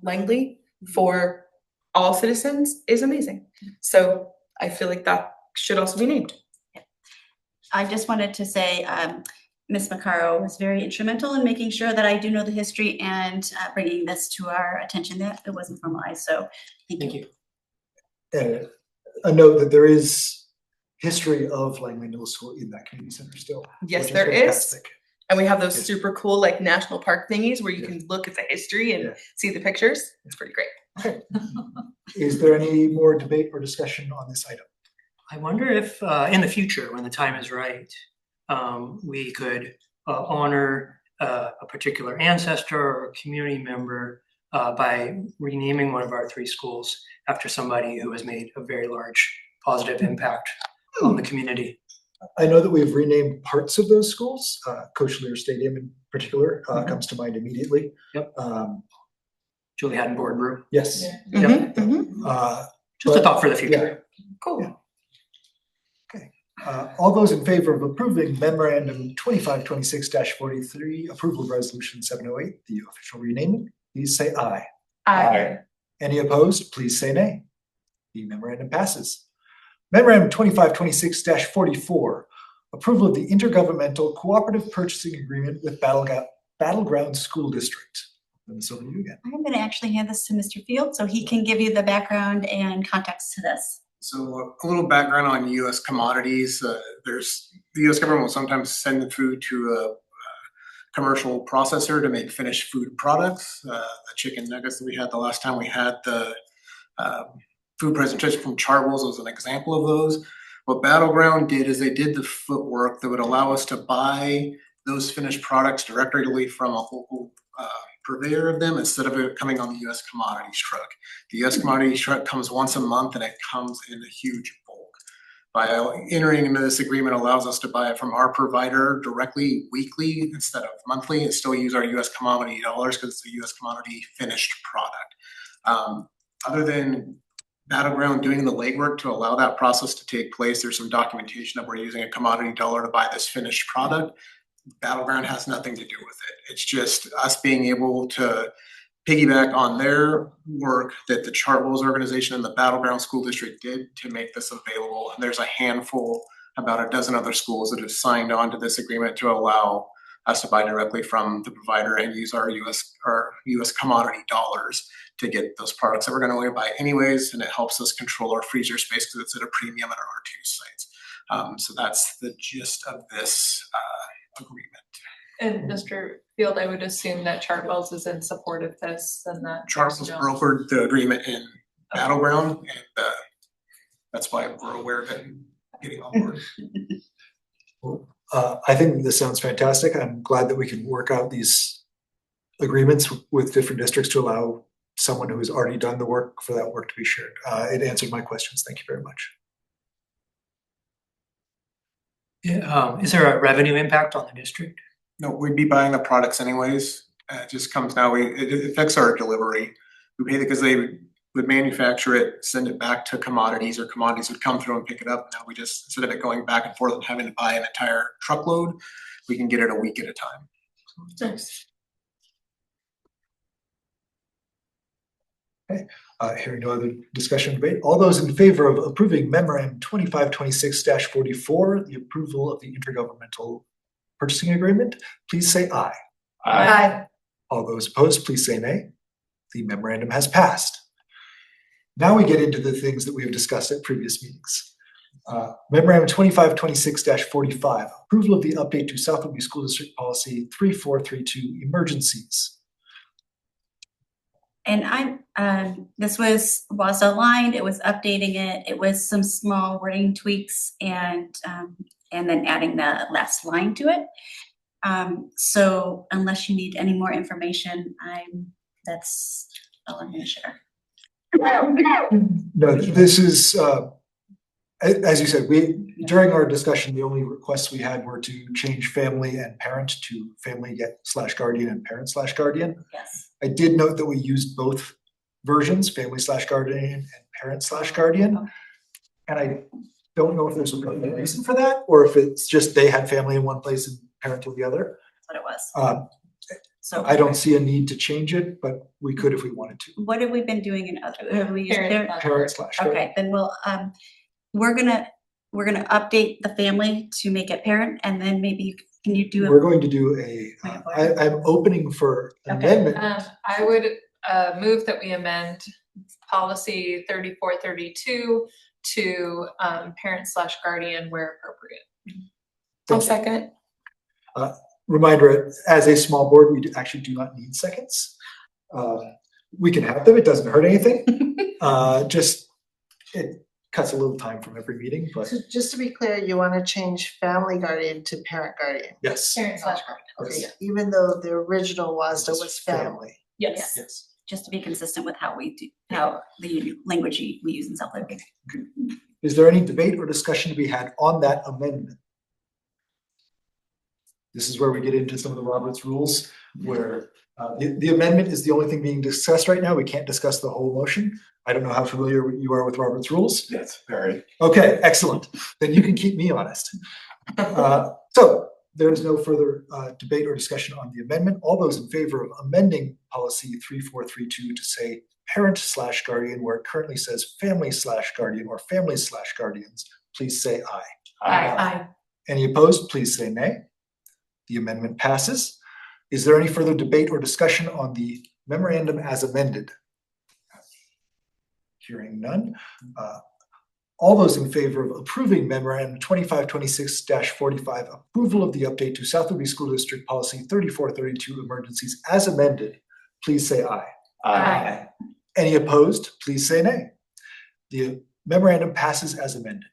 Langley for all citizens is amazing. So I feel like that should also be named. I just wanted to say, Ms. Macaro was very instrumental in making sure that I do know the history and bringing this to our attention that it wasn't formalized. So thank you. And a note that there is history of Langley Middle School in that community center still. Yes, which there is. fantastic. And we have those Yes. super cool like national park thingies where you Yeah. can look at the history and Yeah. see the pictures. It's pretty great. Okay. Is there any more debate or discussion on this item? I wonder if in the future, when the time is right, we could honor a particular ancestor or a community member by renaming one of our 3 schools after somebody who has made a very large positive impact on the community. I know that we've renamed parts of those schools. Coach Lear Stadium in particular comes to mind immediately. Yep. Julie Haddon Boardroom. Yes. Yep. Mhm. Uh, Just a But- thought for the future. Cool. Yeah. All those in favor of approving memorandum 2526-43, approval of resolution 708, the official renaming, please say aye. Aye. Any opposed, please say nay. The memorandum passes. Memorandum 2526-44, approval of the intergovernmental cooperative purchasing agreement with Battleground School District. And this over to you again. I'm gonna actually hand this to Mr. Field so he can give you the background and context to this. So a little background on U.S. commodities. The U.S. government will sometimes send food to a commercial processor to make finished food products. The chicken nuggets that we had the last time we had the food presentation from Chartwell's was an example of those. What Battleground did is they did the footwork that would allow us to buy those finished products directly from a local purveyor of them instead of it coming on the U.S. commodities truck. The U.S. commodities truck comes once a month and it comes in a huge bulk. By entering into this agreement allows us to buy it from our provider directly weekly instead of monthly and still use our U.S. commodity dollars because it's a U.S. commodity finished product. Other than Battleground doing the legwork to allow that process to take place, there's some documentation that we're using a commodity dollar to buy this finished product. Battleground has nothing to do with it. It's just us being able to piggyback on their work that the Chartwell's organization and the Battleground School District did to make this available. And there's a handful, about a dozen other schools that have signed on to this agreement to allow us to buy directly from the provider and use our US commodity dollars to get those products that we're going to buy anyways. And it helps us control our freezer space because it's at a premium at our R2 sites. So that's the gist of this agreement. And Mr. Field, I would assume that Chartwell's is in support of this and that. Chartwell's brokered the agreement in Battleground, and that's why we're aware of it and getting on board. I think this sounds fantastic. I'm glad that we can work out these agreements with different districts to allow someone who has already done the work for that work to be shared. It answered my questions. Thank you very much. Yeah, is there a revenue impact on the district? No, we'd be buying the products anyways. It just comes now, it affects our delivery. We pay it because they would manufacture it, send it back to commodities, or commodities would come through and pick it up. Now we just, instead of it going back and forth and having to buy an entire truckload, we can get it a week at a time. Nice. Hearing no other discussion debate, all those in favor of approving memorandum 2526-44, the approval of the intergovernmental purchasing agreement, please say aye. Aye. All those opposed, please say nay. The memorandum has passed. Now we get into the things that we have discussed at previous meetings. Memorandum 2526-45, approval of the update to South Whitby School District Policy 3432, emergencies. And this was aligned, it was updating it, it was some small wording tweaks and then adding the last line to it. So unless you need any more information, that's all I'm gonna share. No, this is, as you said, during our discussion, the only requests we had were to change family and parent to family/guardian and parent/guardian. Yes. I did note that we used both versions, family/guardian and parent/guardian. And I don't know if there's a reason for that, or if it's just they had family in one place and parent in the other. That's what it was. So I don't see a need to change it, but we could if we wanted to. what have we been doing in other, have we used Parent. Parent/guardian. Okay, then we'll, we're gonna update the family to make it parent, and then maybe can you do We're it? going to do I'm opening for Okay. amendment. I would move that we amend policy 3432 to parent/guardian where appropriate. I'll second. Reminder, as a small board, we actually do not need seconds. We can have them, it doesn't hurt anything. Just, it cuts a little time from every meeting, but So just to be clear, you want to change family guardian to parent guardian? yes. Parent/guardian. Okay, Yes. even though the original WASDA was family. Yes. Yes. Just to be consistent with how we do, how the language we use in South Liberty. Is there any debate or discussion to be had on that amendment? This is where we get into some of the Roberts rules, where The amendment is the only thing being discussed right now. We can't discuss the whole motion. I don't know how familiar you are with Robert's rules. Yes, very. Okay, excellent. Then you can keep me honest. So there is no further debate or discussion on the amendment. All those in favor of amending policy 3432 to say parent/guardian where it currently says family/guardian or families/guardians, please say aye. Aye. Any opposed, please say nay. The amendment passes. Is there any further debate or discussion on the memorandum as amended? Hearing none. All those in favor of approving memorandum 2526-45, approval of the update to South Liberty School District Policy 3432 emergencies as amended, please say aye. Aye. Any opposed, please say nay. The memorandum passes as amended.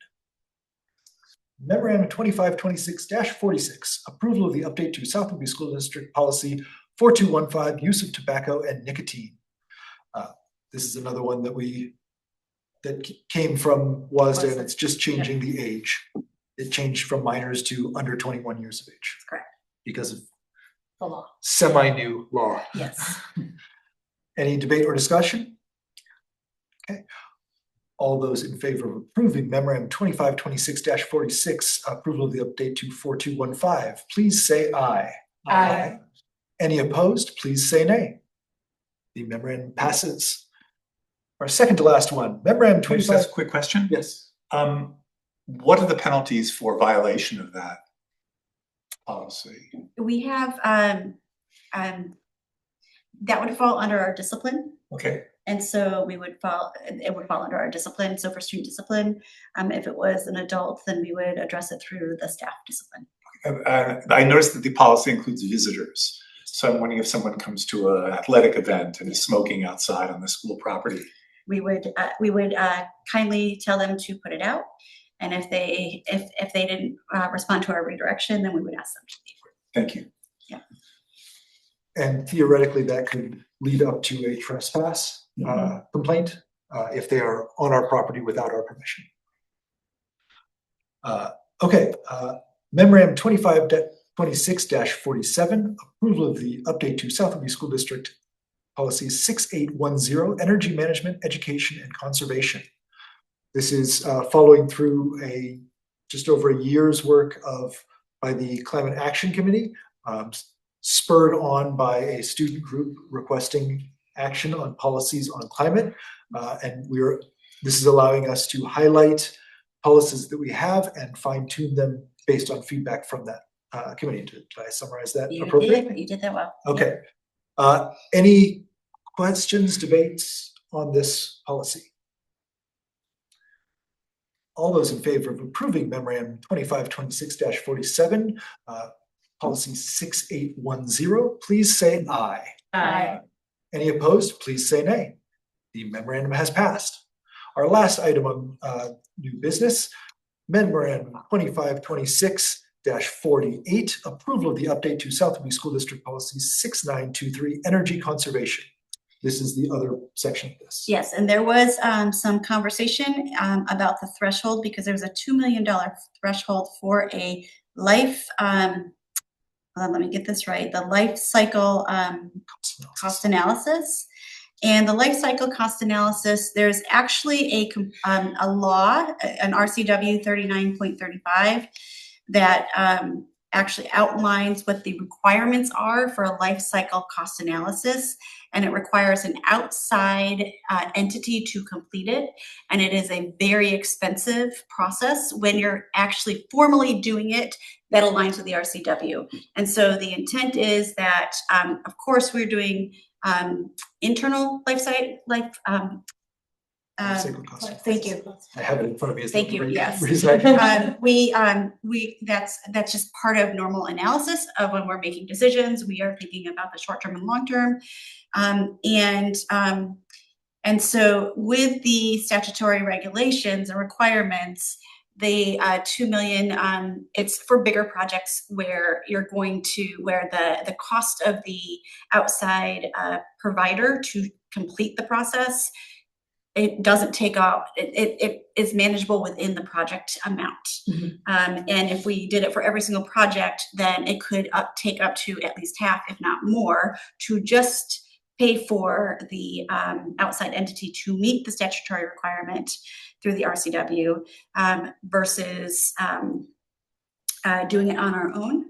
Memorandum 2526-46, approval of the update to South Liberty School District Policy 4215, use of tobacco and nicotine. This is another one that came from WASDA, and it's just changing the age. It changed from minors to under 21 years of age. That's correct. Because of The law. semi-new law. Yes. Any debate or discussion? Okay. All those in favor of approving memorandum 2526-46, approval of the update to 4215, please say aye. Aye. Any opposed, please say nay. The memorandum passes. Our second to last one, memorandum Can I just 25. ask a quick question? Yes. What are the penalties for violation of that policy? We have, that would fall under our discipline. Okay, And so it would fall under our discipline. So for student discipline, if it was an adult, then we would address it through the staff discipline. I noticed that the policy includes visitors. So I'm wondering if someone comes to an athletic event and is smoking outside on the school property. We would kindly tell them to put it out. And if they didn't respond to our redirection, then we would ask them to leave. Thank you. And theoretically, that could lead up to a trespass complaint if they are on our property without our permission. Okay, memorandum 2526-47, approval of the update to South Liberty School District Policy 6810, energy management, education, and conservation. This is following through just over a year's work by the Climate Action Committee, spurred on by a student group requesting action on policies on climate. And this is allowing us to highlight policies that we have and fine tune them based on feedback from that committee. Did I summarize that appropriately? You did that well. Okay. Any questions, debates on this policy? All those in favor of approving memorandum 2526-47, policy 6810, please say aye. Aye. Any opposed, please say nay. The memorandum has passed. Our last item on new business, memorandum 2526-48, approval of the update to South Liberty School District Policy 6923, energy conservation. This is the other section of this. Yes, and there was some conversation about the threshold because there was a $2 million threshold for a life, let me get this right, the life cycle cost analysis. And the life cycle cost analysis, there's actually a law, an RCW 39.35 that actually outlines what the requirements are for a life cycle cost analysis. And it requires an outside entity to complete it. And it is a very expensive process when you're actually formally doing it that aligns with the RCW. And so the intent is that, of course, we're doing internal Sacred cost. thank you. I have it in front of me. Thank you, yes. That's just part of normal analysis of when we're making decisions. We are thinking about the short term and long term. And so with the statutory regulations and requirements, the 2 million, it's for bigger projects where the cost of the outside provider to complete the process it doesn't take out, it is manageable within the project amount. Mhm. And if we did it for every single project, then it could take up to at least half, if not more, to just pay for the outside entity to meet the statutory requirement through the RCW versus doing it on our own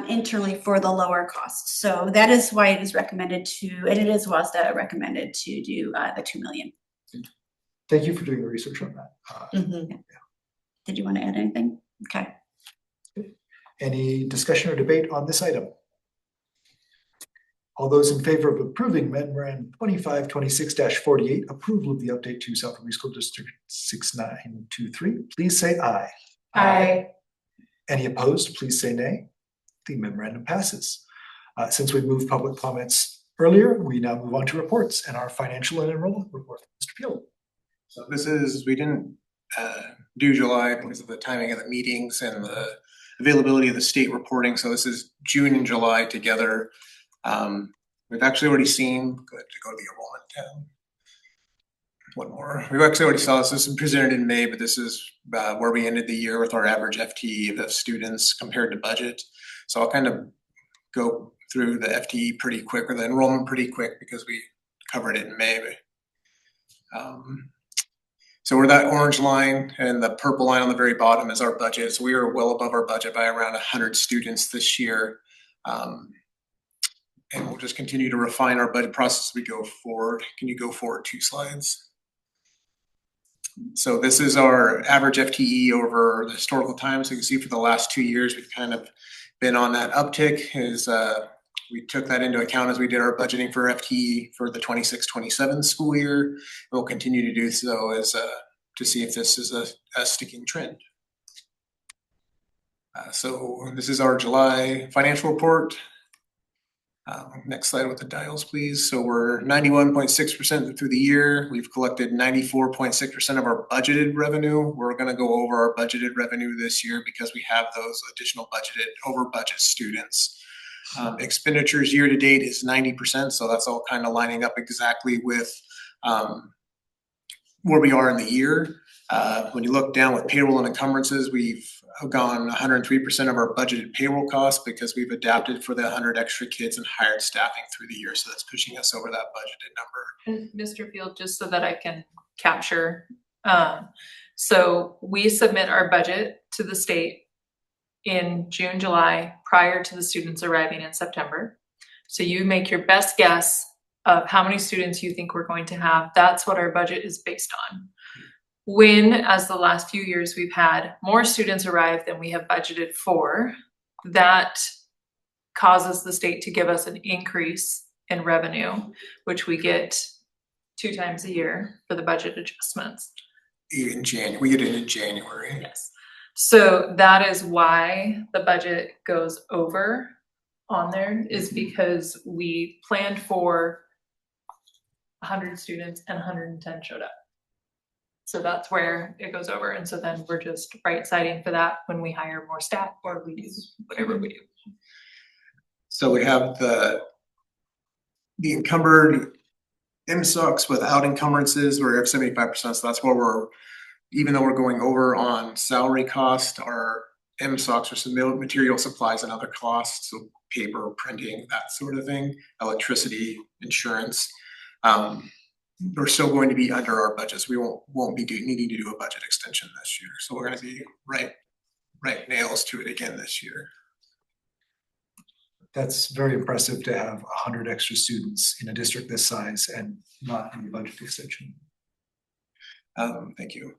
internally for the lower cost. So that is why it is recommended to, and it is WASDA recommended to do the 2 million. Thank you for doing the research on that. Mhm. Did you want to add anything? Okay. Any discussion or debate on this item? All those in favor of approving memorandum 2526-48, approval of the update to South Liberty School District 6923, please say aye. Aye. Any opposed, please say nay. The memorandum passes. Since we moved public comments earlier, we now move on to reports and our financial and enrollment report. Mr. Peel. So this is, we didn't do July because of the timing of the meetings and the availability of the state reporting. So this is June and July together. We've actually already seen, go to the enrollment tab. One more. We've actually already saw this. This is presented in May, but this is where we ended the year with our average FTE of students compared to budget. So I'll kind of go through the FTE pretty quick, or the enrollment pretty quick, because we covered it in May. So we're that orange line, and the purple line on the very bottom is our budget. So we are well above our budget by around 100 students this year. And we'll just continue to refine our budget process as we go forward. Can you go forward 2 slides? So this is our average FTE over the historical time. So you can see for the last 2 years, we've kind of been on that uptick. We took that into account as we did our budgeting for FTE for the 26-27 school year. We'll continue to do so as to see if this is a sticking trend. So this is our July financial report. Next slide with the dials, please. So we're 91.6% through the year. We've collected 94.6% of our budgeted revenue. We're going to go over our budgeted revenue this year because we have those additional over budget students. Expenditures year to date is 90%. So that's all kind of lining up exactly with where we are in the year. When you look down with payroll and encumbrances, we've gone 103% of our budgeted payroll costs because we've adapted for the 100 extra kids and hired staffing through the year. So that's pushing us over that budgeted number. And Mr. Field, just so that I can capture, so we submit our budget to the state in June, July, prior to the students arriving in September. So you make your best guess of how many students you think we're going to have. That's what our budget is based on. When, as the last few years, we've had more students arrive than we have budgeted for, that causes the state to give us an increase in revenue, which we get 2 times a year for the budget adjustments. In January, we get it in January. Yes. So that is why the budget goes over on there, is because we planned for 100 students and 110 showed up. So that's where it goes over. And so then we're just right-siding for that when we hire more staff or we do whatever we do. So we have the encumbered MSOCs without encumbrances. We're at 75%. So that's where even though we're going over on salary cost, our MSOCs are some material supplies and other costs. So paper, printing, that sort of thing, electricity, insurance. We're still going to be under our budgets. We won't be needing to do a budget extension this year. So we're going to be right nails to it again this year. That's very impressive to have 100 extra students in a district this size and not any budget extension. Thank you.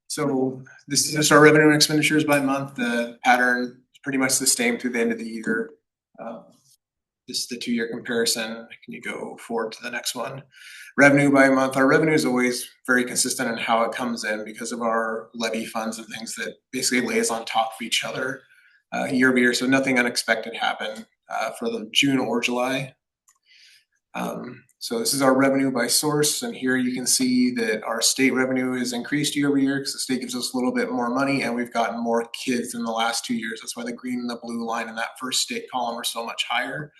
So this is just our revenue and expenditures by month. The pattern is pretty much the same through the end of the year. This is the 2-year comparison. Can you go forward to the next one? Revenue by month. Our revenue is always very consistent in how it comes in because of our levy funds and things that basically lays on top of each other year over year. So nothing unexpected happened for the June or July. So this is our revenue by source. And here you can see that our state revenue is increased year over year because the state gives us a little bit more money and we've gotten more kids in the last 2 years. That's why the green and the blue line in that first state column are so much higher.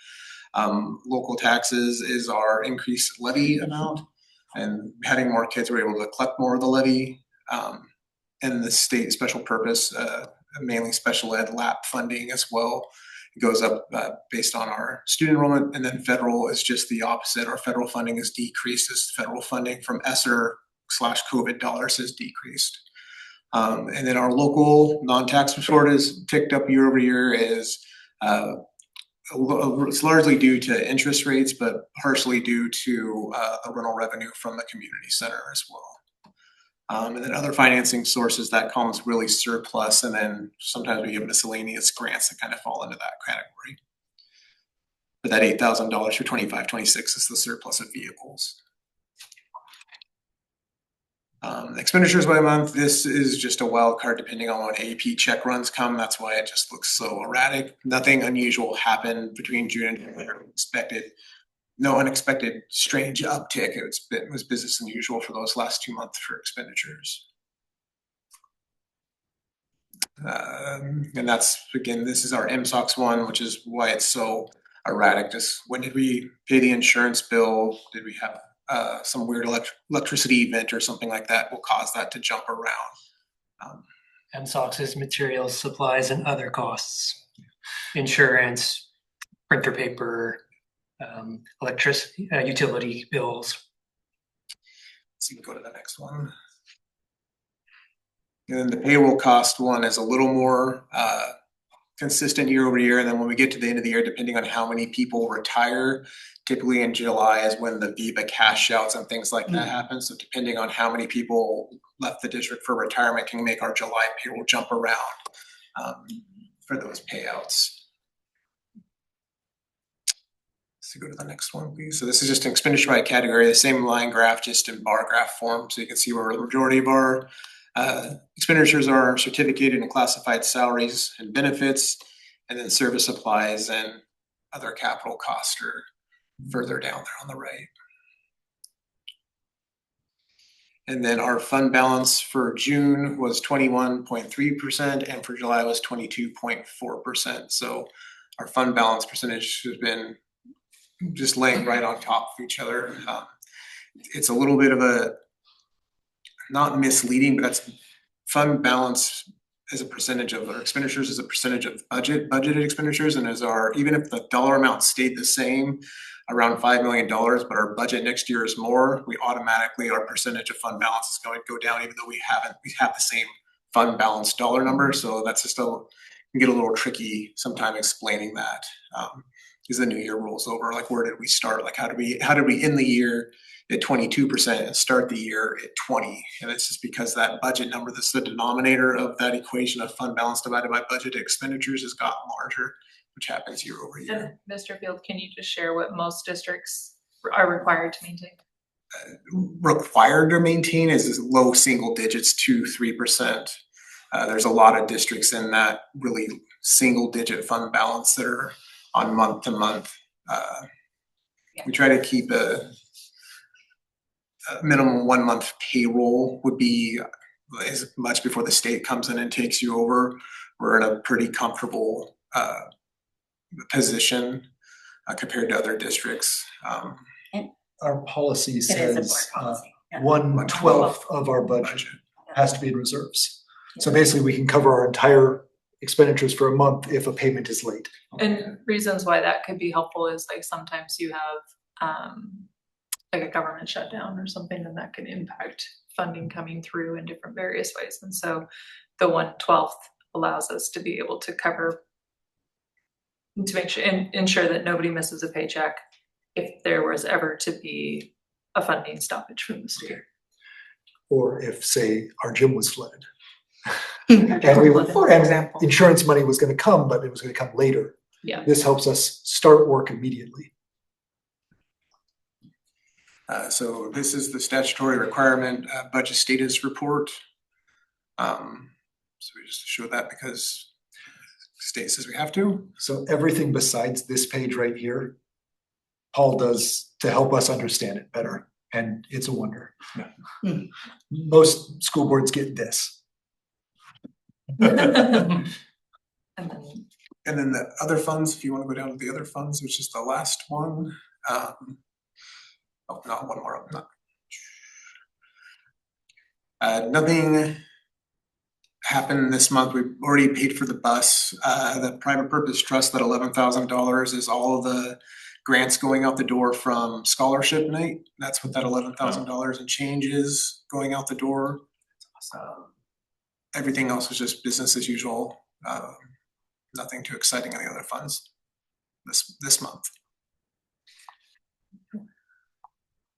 Local taxes is our increased levy amount. And having more kids, we're able to collect more of the levy. And the state special purpose, mainly special ed lap funding as well. It goes up based on our student enrollment, and then federal is just the opposite. Our federal funding is decreased as federal funding from ESSER/COVID dollars has decreased. And then our local non-tax support is ticked up year over year. It's largely due to interest rates, but partially due to the rental revenue from the community center as well. And then other financing sources, that column's really surplus, and then sometimes we get miscellaneous grants that kind of fall into that category. But that $8,000 for 25-26 is the surplus of vehicles. Expenditures by month, this is just a wild card depending on when AP check runs come. That's why it just looks so erratic. Nothing unusual happened between June and July expected. No unexpected strange uptick. It was business as usual for those last 2 months for expenditures. And that's, again, this is our MSOX one, which is why it's so erratic. Just when did we pay the insurance bill? Did we have some weird electricity event or something like that will cause that to jump around? MSOX is materials, supplies, and other costs. Insurance, printer paper, electricity, utility bills. So you can go to the next one. And then the payroll cost one is a little more consistent year over year. And then when we get to the end of the year, depending on how many people retire, typically in July is when the VEBA cash outs and things like that happen. So depending on how many people left the district for retirement can make our July payroll jump around for those payouts. So go to the next one, please. So this is just an expenditure by category, the same line graph, just in bar graph form. So you can see where the majority of our expenditures are certificated and classified salaries and benefits, and then service supplies and other capital costs are further down there on the right. And then our fund balance for June was 21.3% and for July was 22.4%. So our fund balance percentage has been just laying right on top of each other. It's a little bit of a, not misleading, but that's fund balance as a percentage of our expenditures as a percentage of budgeted expenditures. And as our, even if the dollar amount stayed the same, around $5 million, but our budget next year is more, we automatically, our percentage of fund balance is going to go down, even though we have the same fund balance dollar number. So that's just can get a little tricky sometime explaining that. As the new year rolls over, like where did we start? Like how did we end the year at 22% and start the year at 20? And it's just because that budget number, that's the denominator of that equation of fund balance divided by budgeted expenditures, has gotten larger, which happens year over year. And Mr. Field, can you just share what most districts are required to maintain? Required to maintain is low single digits, 2-3%. There's a lot of districts in that really single digit fund balance that are on month to month. We try to keep a minimum 1 month payroll would be as much before the state comes in and takes you over. We're in a pretty comfortable position compared to other districts. Our policy It is a says board policy. Yeah. 1/12 of our budget has to be in reserves. So basically we can cover our entire expenditures for a month if a payment is late. And reasons why that could be helpful is like sometimes you have like a government shutdown or something, and that can impact funding coming through in different various ways. And so the 1/12 allows us to be able to cover, to make sure and ensure that nobody misses a paycheck if there was ever to be a funding stoppage from the state. Or if, say, our gym was flooded. And we were, For and example. insurance money was gonna come, but it was gonna come later. Yeah. This helps us start work immediately. So this is the statutory requirement budget status report. So we just show that because the state says we have to. So everything besides this page right here, Paul does to help us understand it better, and it's a wonder. Yeah. Most school boards get this. And then And then the other funds, if you want to go down to the other funds, which is the last one. Oh, not one more. Nothing happened this month. We've already paid for the bus. The private purpose trust, that $11,000 is all of the grants going out the door from scholarship night. That's what that $11,000 and change is going out the door. Everything else was just business as usual. Nothing too exciting in the other funds this month.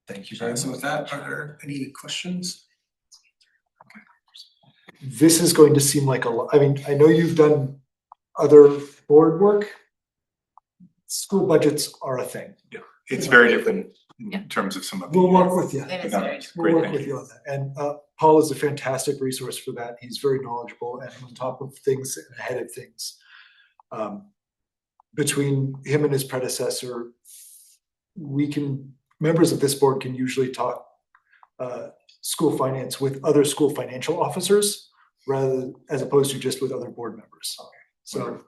Thank you very So much. with that, are there any questions? This is going to seem like a lot. I mean, I know you've done other board work. School budgets are a thing. It's very different in terms of some of the. We'll work with you. It is No, very it's We'll great, work thank with you. you on that. And Paul is a fantastic resource for that. He's very knowledgeable and on top of things and ahead of things. Between him and his predecessor, members of this board can usually talk school finance with other school financial officers as opposed to just with other board members. So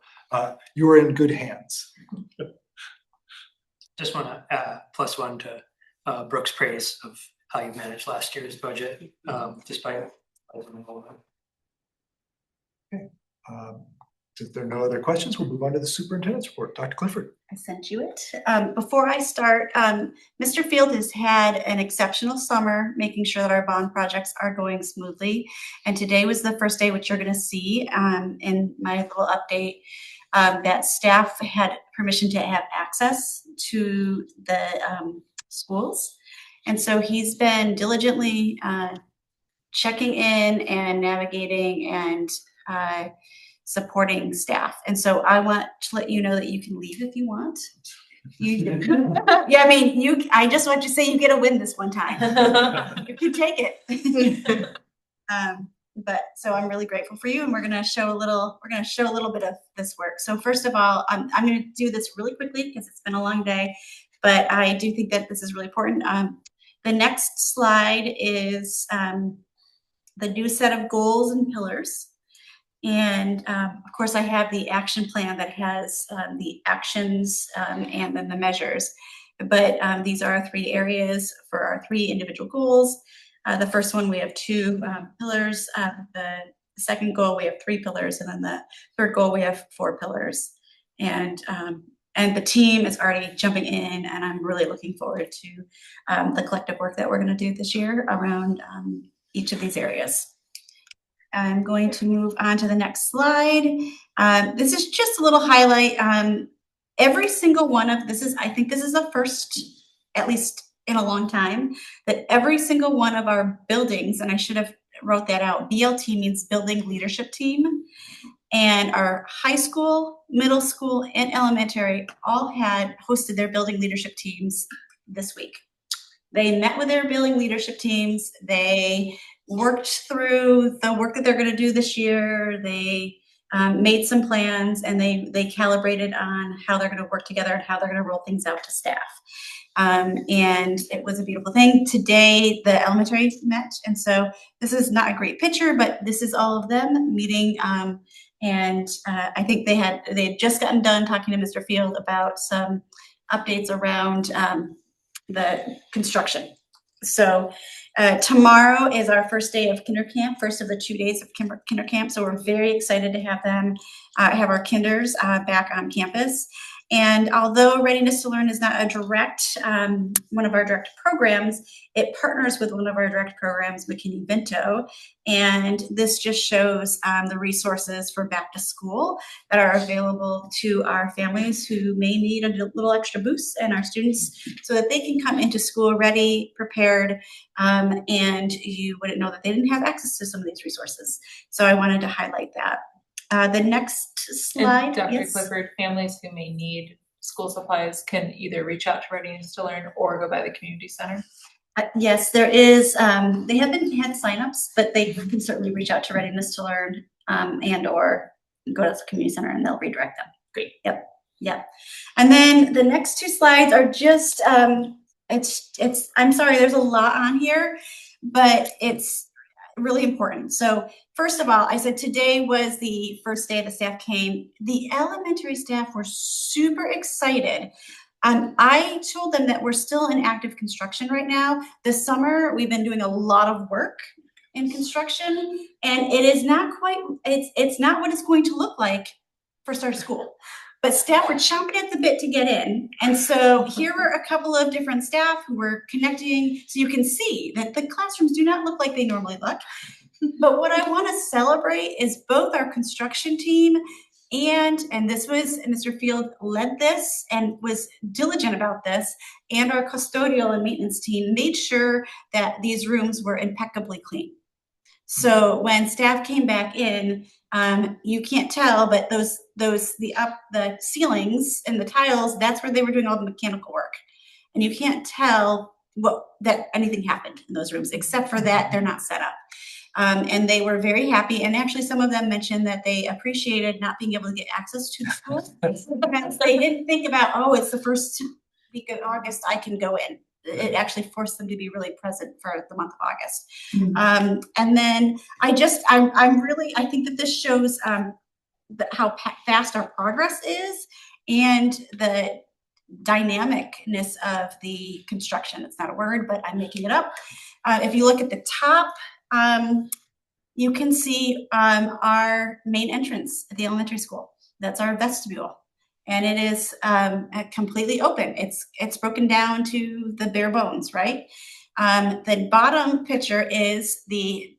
you are in good hands. Just want to add +1 to Brooke's praise of how you managed last year's budget, despite. If there are no other questions, we'll move on to the superintendent's report. Dr. Clifford. I sent you it. Before I start, Mr. Field has had an exceptional summer, making sure that our bond projects are going smoothly. And today was the first day, which you're going to see in my little update, that staff had permission to have access to the schools. And so he's been diligently checking in and navigating and supporting staff. And so I want to let you know that you can leave if you want. Yeah, I mean, I just want you to say you get a win this one time. You can take it. But so I'm really grateful for you, and we're gonna show a little bit of this work. So first of all, I'm gonna do this really quickly because it's been a long day, but I do think that this is really important. The next slide is the new set of goals and pillars. And of course, I have the action plan that has the actions and then the measures. But these are our 3 areas for our 3 individual goals. The first one, we have 2 pillars. The second goal, we have 3 pillars. And then the third goal, we have 4 pillars. And the team is already jumping in, and I'm really looking forward to the collective work that we're going to do this year around each of these areas. I'm going to move on to the next slide. This is just a little highlight. Every single one of I think this is the first, at least in a long time, that every single one of our buildings, and I should have wrote that out, BLT means Building Leadership Team, and our high school, middle school, and elementary all had hosted their building leadership teams this week. They met with their building leadership teams. They worked through the work that they're going to do this year. They made some plans, and they calibrated on how they're going to work together and how they're going to roll things out to staff. And it was a beautiful thing. Today, the elementary met, and so this is not a great picture, but this is all of them meeting. And I think they had just gotten done talking to Mr. Field about some updates around the construction. So tomorrow is our first day of kinder camp, first of the 2 days of kinder camp. So we're very excited to have them, have our kinders back on campus. And although Readiness to Learn is not a direct, one of our direct programs, it partners with one of our direct programs, McKinney-Vento. And this just shows the resources for back to school that are available to our families who may need a little extra boost, and our students, so that they can come into school ready, prepared, and you wouldn't know that they didn't have access to some of these resources. So I wanted to highlight that. The next slide. And Dr. Yes. Clifford, families who may need school supplies can either reach out to Readiness to Learn or go by the community center. Yes, there is. They haven't had signups, but they can certainly reach out to Readiness to Learn and or go to the community center, and they'll redirect them. Great. Yep. Yep. And then the next 2 slides are just I'm sorry, there's a lot on here, but it's really important. So first of all, I said today was the first day the staff came. The elementary staff were super excited. I told them that we're still in active construction right now. This summer, we've been doing a lot of work in construction, and it is not quite, it's not what it's going to look like for start of school. But staff were chomping at the bit to get in. And so here were a couple of different staff who were connecting, so you can see that the classrooms do not look like they normally look. But what I want to celebrate is both our construction team and this was, Mr. Field led this and was diligent about this, and our custodial and maintenance team made sure that these rooms were impeccably clean. So when staff came back in, you can't tell, but the ceilings and the tiles, that's where they were doing all the mechanical work. And you can't tell that anything happened in those rooms, except for that they're not set up. And they were very happy. And actually some of them mentioned that they appreciated not being able to get access to the school. They didn't think about, oh, it's the first week of August, I can go in. It actually forced them to be really present for the month of August. And then I think that this shows how fast our progress is and the dynamicness of the construction. It's not a word, but I'm making it up. If you look at the top, you can see our main entrance at the elementary school. That's our vestibule. And it is completely open. It's broken down to the bare bones, right? The bottom picture is the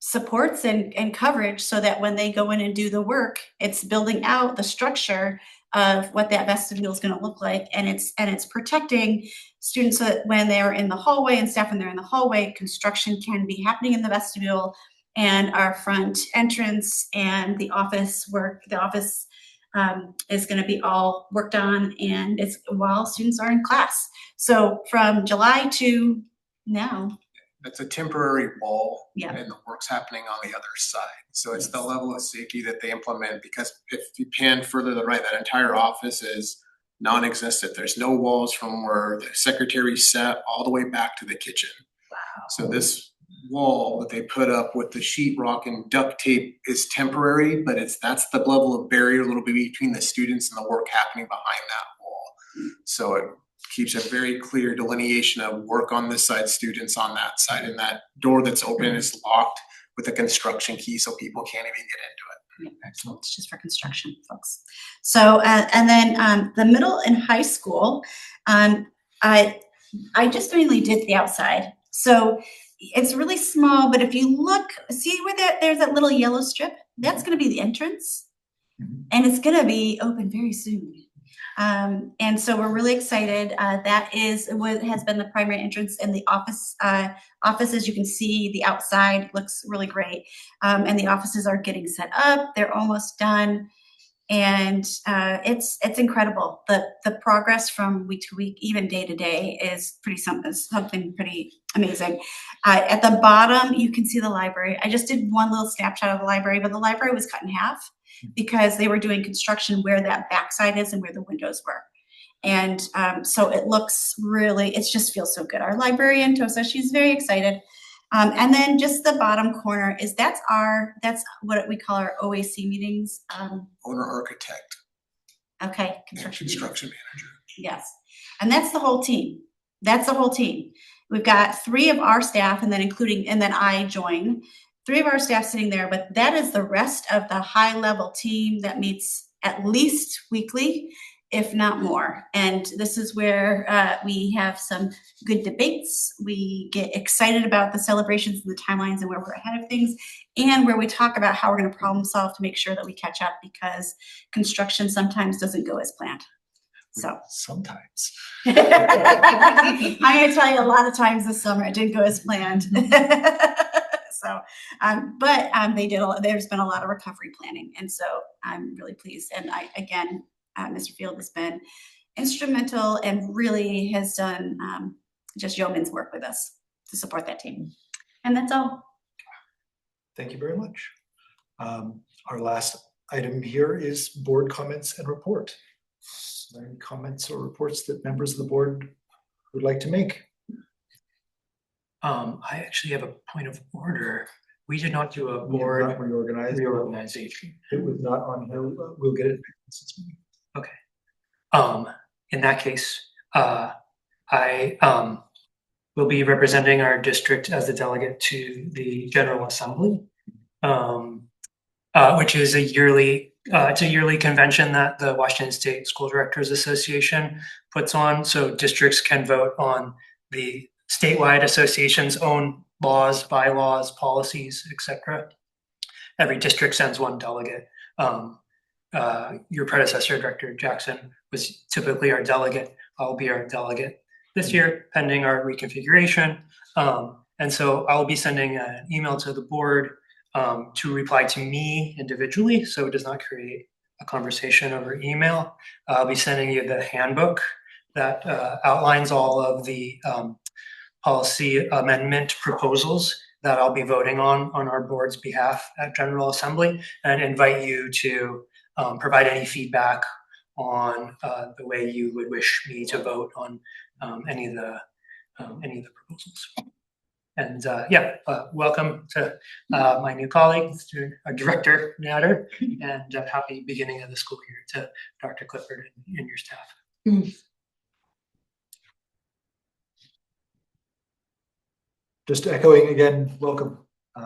supports and coverage so that when they go in and do the work, it's building out the structure of what that vestibule is going to look like, and it's protecting students so that when they're in the hallway and staff when they're in the hallway, construction can be happening in the vestibule, and our front entrance and the office is going to be all worked on, and it's while students are in class. So from July to now. That's a temporary wall. Yeah. And the work's happening on the other side. So it's the level of safety that they implement, because if you pan further to the right, that entire office is non-existent. There's no walls from where the secretary sat all the way back to the kitchen. Wow. So this wall that they put up with the sheetrock and duct tape is temporary, but that's the level of barrier a little bit between the students and the work happening behind that wall. So it keeps a very clear delineation of work on this side, students on that side, and that door that's open is locked with a construction key so people can't even get into it. Yeah, excellent. It's just for construction, folks. So, and then the middle and high school, I just mainly did the outside. So it's really small, but if you look, see where there's that little yellow strip? That's going to be the entrance, and it's going to be open very soon. And so we're really excited. That is what has been the primary entrance, in the offices. You can see the outside looks really great. And the offices are getting set up. They're almost done. And it's incredible. The progress from week to week, even day to day, is something pretty amazing. At the bottom, you can see the library. I just did one little snapshot of the library, but the library was cut in half because they were doing construction where that backside is and where the windows were. And so it looks really, it just feels so good. Our librarian, Tosa, she's very excited. And then just the bottom corner is that's what we call our OAC meetings. Owner architect. Okay. Construction manager. Yes. And that's the whole team. We've got 3 of our staff, and then I join 3 of our staff sitting there, but that is the rest of the high level team that meets at least weekly, if not more. And this is where we have some good debates. We get excited about the celebrations and the timelines and where we're ahead of things, and where we talk about how we're going to problem solve to make sure that we catch up, because construction sometimes doesn't go as planned. So sometimes. I'm going to tell you, a lot of times this summer it didn't go as planned. So, but there's been a lot of recovery planning, and so I'm really pleased. And Mr. Field has been instrumental and really has done just yeoman's work with us to support that team. And that's all. Thank you very much. Our last item here is board comments and report. Are there any comments or reports that members of the board would like to make? I actually have a point of order. We did not do a We have board not reorganization. It was not on here. We'll get it. Okay. In that case, I will be representing our district as the delegate to the General Assembly, which is a yearly convention that the Washington State School Directors Association puts on. So districts can vote on the statewide association's own laws, bylaws, policies, etc. Every district sends one delegate. Your predecessor, Director Jackson, was typically our delegate. I'll be our delegate this year, pending our reconfiguration. And so I'll be sending an email to the board to reply to me individually, so it does not create a conversation over email. I'll be sending you the handbook that outlines all of the policy amendment proposals that I'll be voting on our board's behalf at General Assembly, and invite you to provide any feedback on the way you would wish me to vote on any of the proposals. And welcome to my new colleague, Director Natter, and happy beginning of the school year to Dr. Clifford and your staff. Just echoing again, welcome.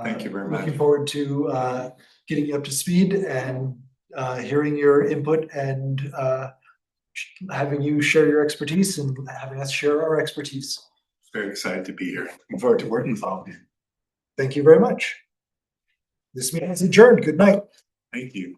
Thank you very much. Looking forward to getting you up to speed and hearing your input and having you share your expertise and having us share our expertise. Very excited to be here. Looking forward to working with all of you. Thank you very much. This meeting is adjourned. Good night. Thank you.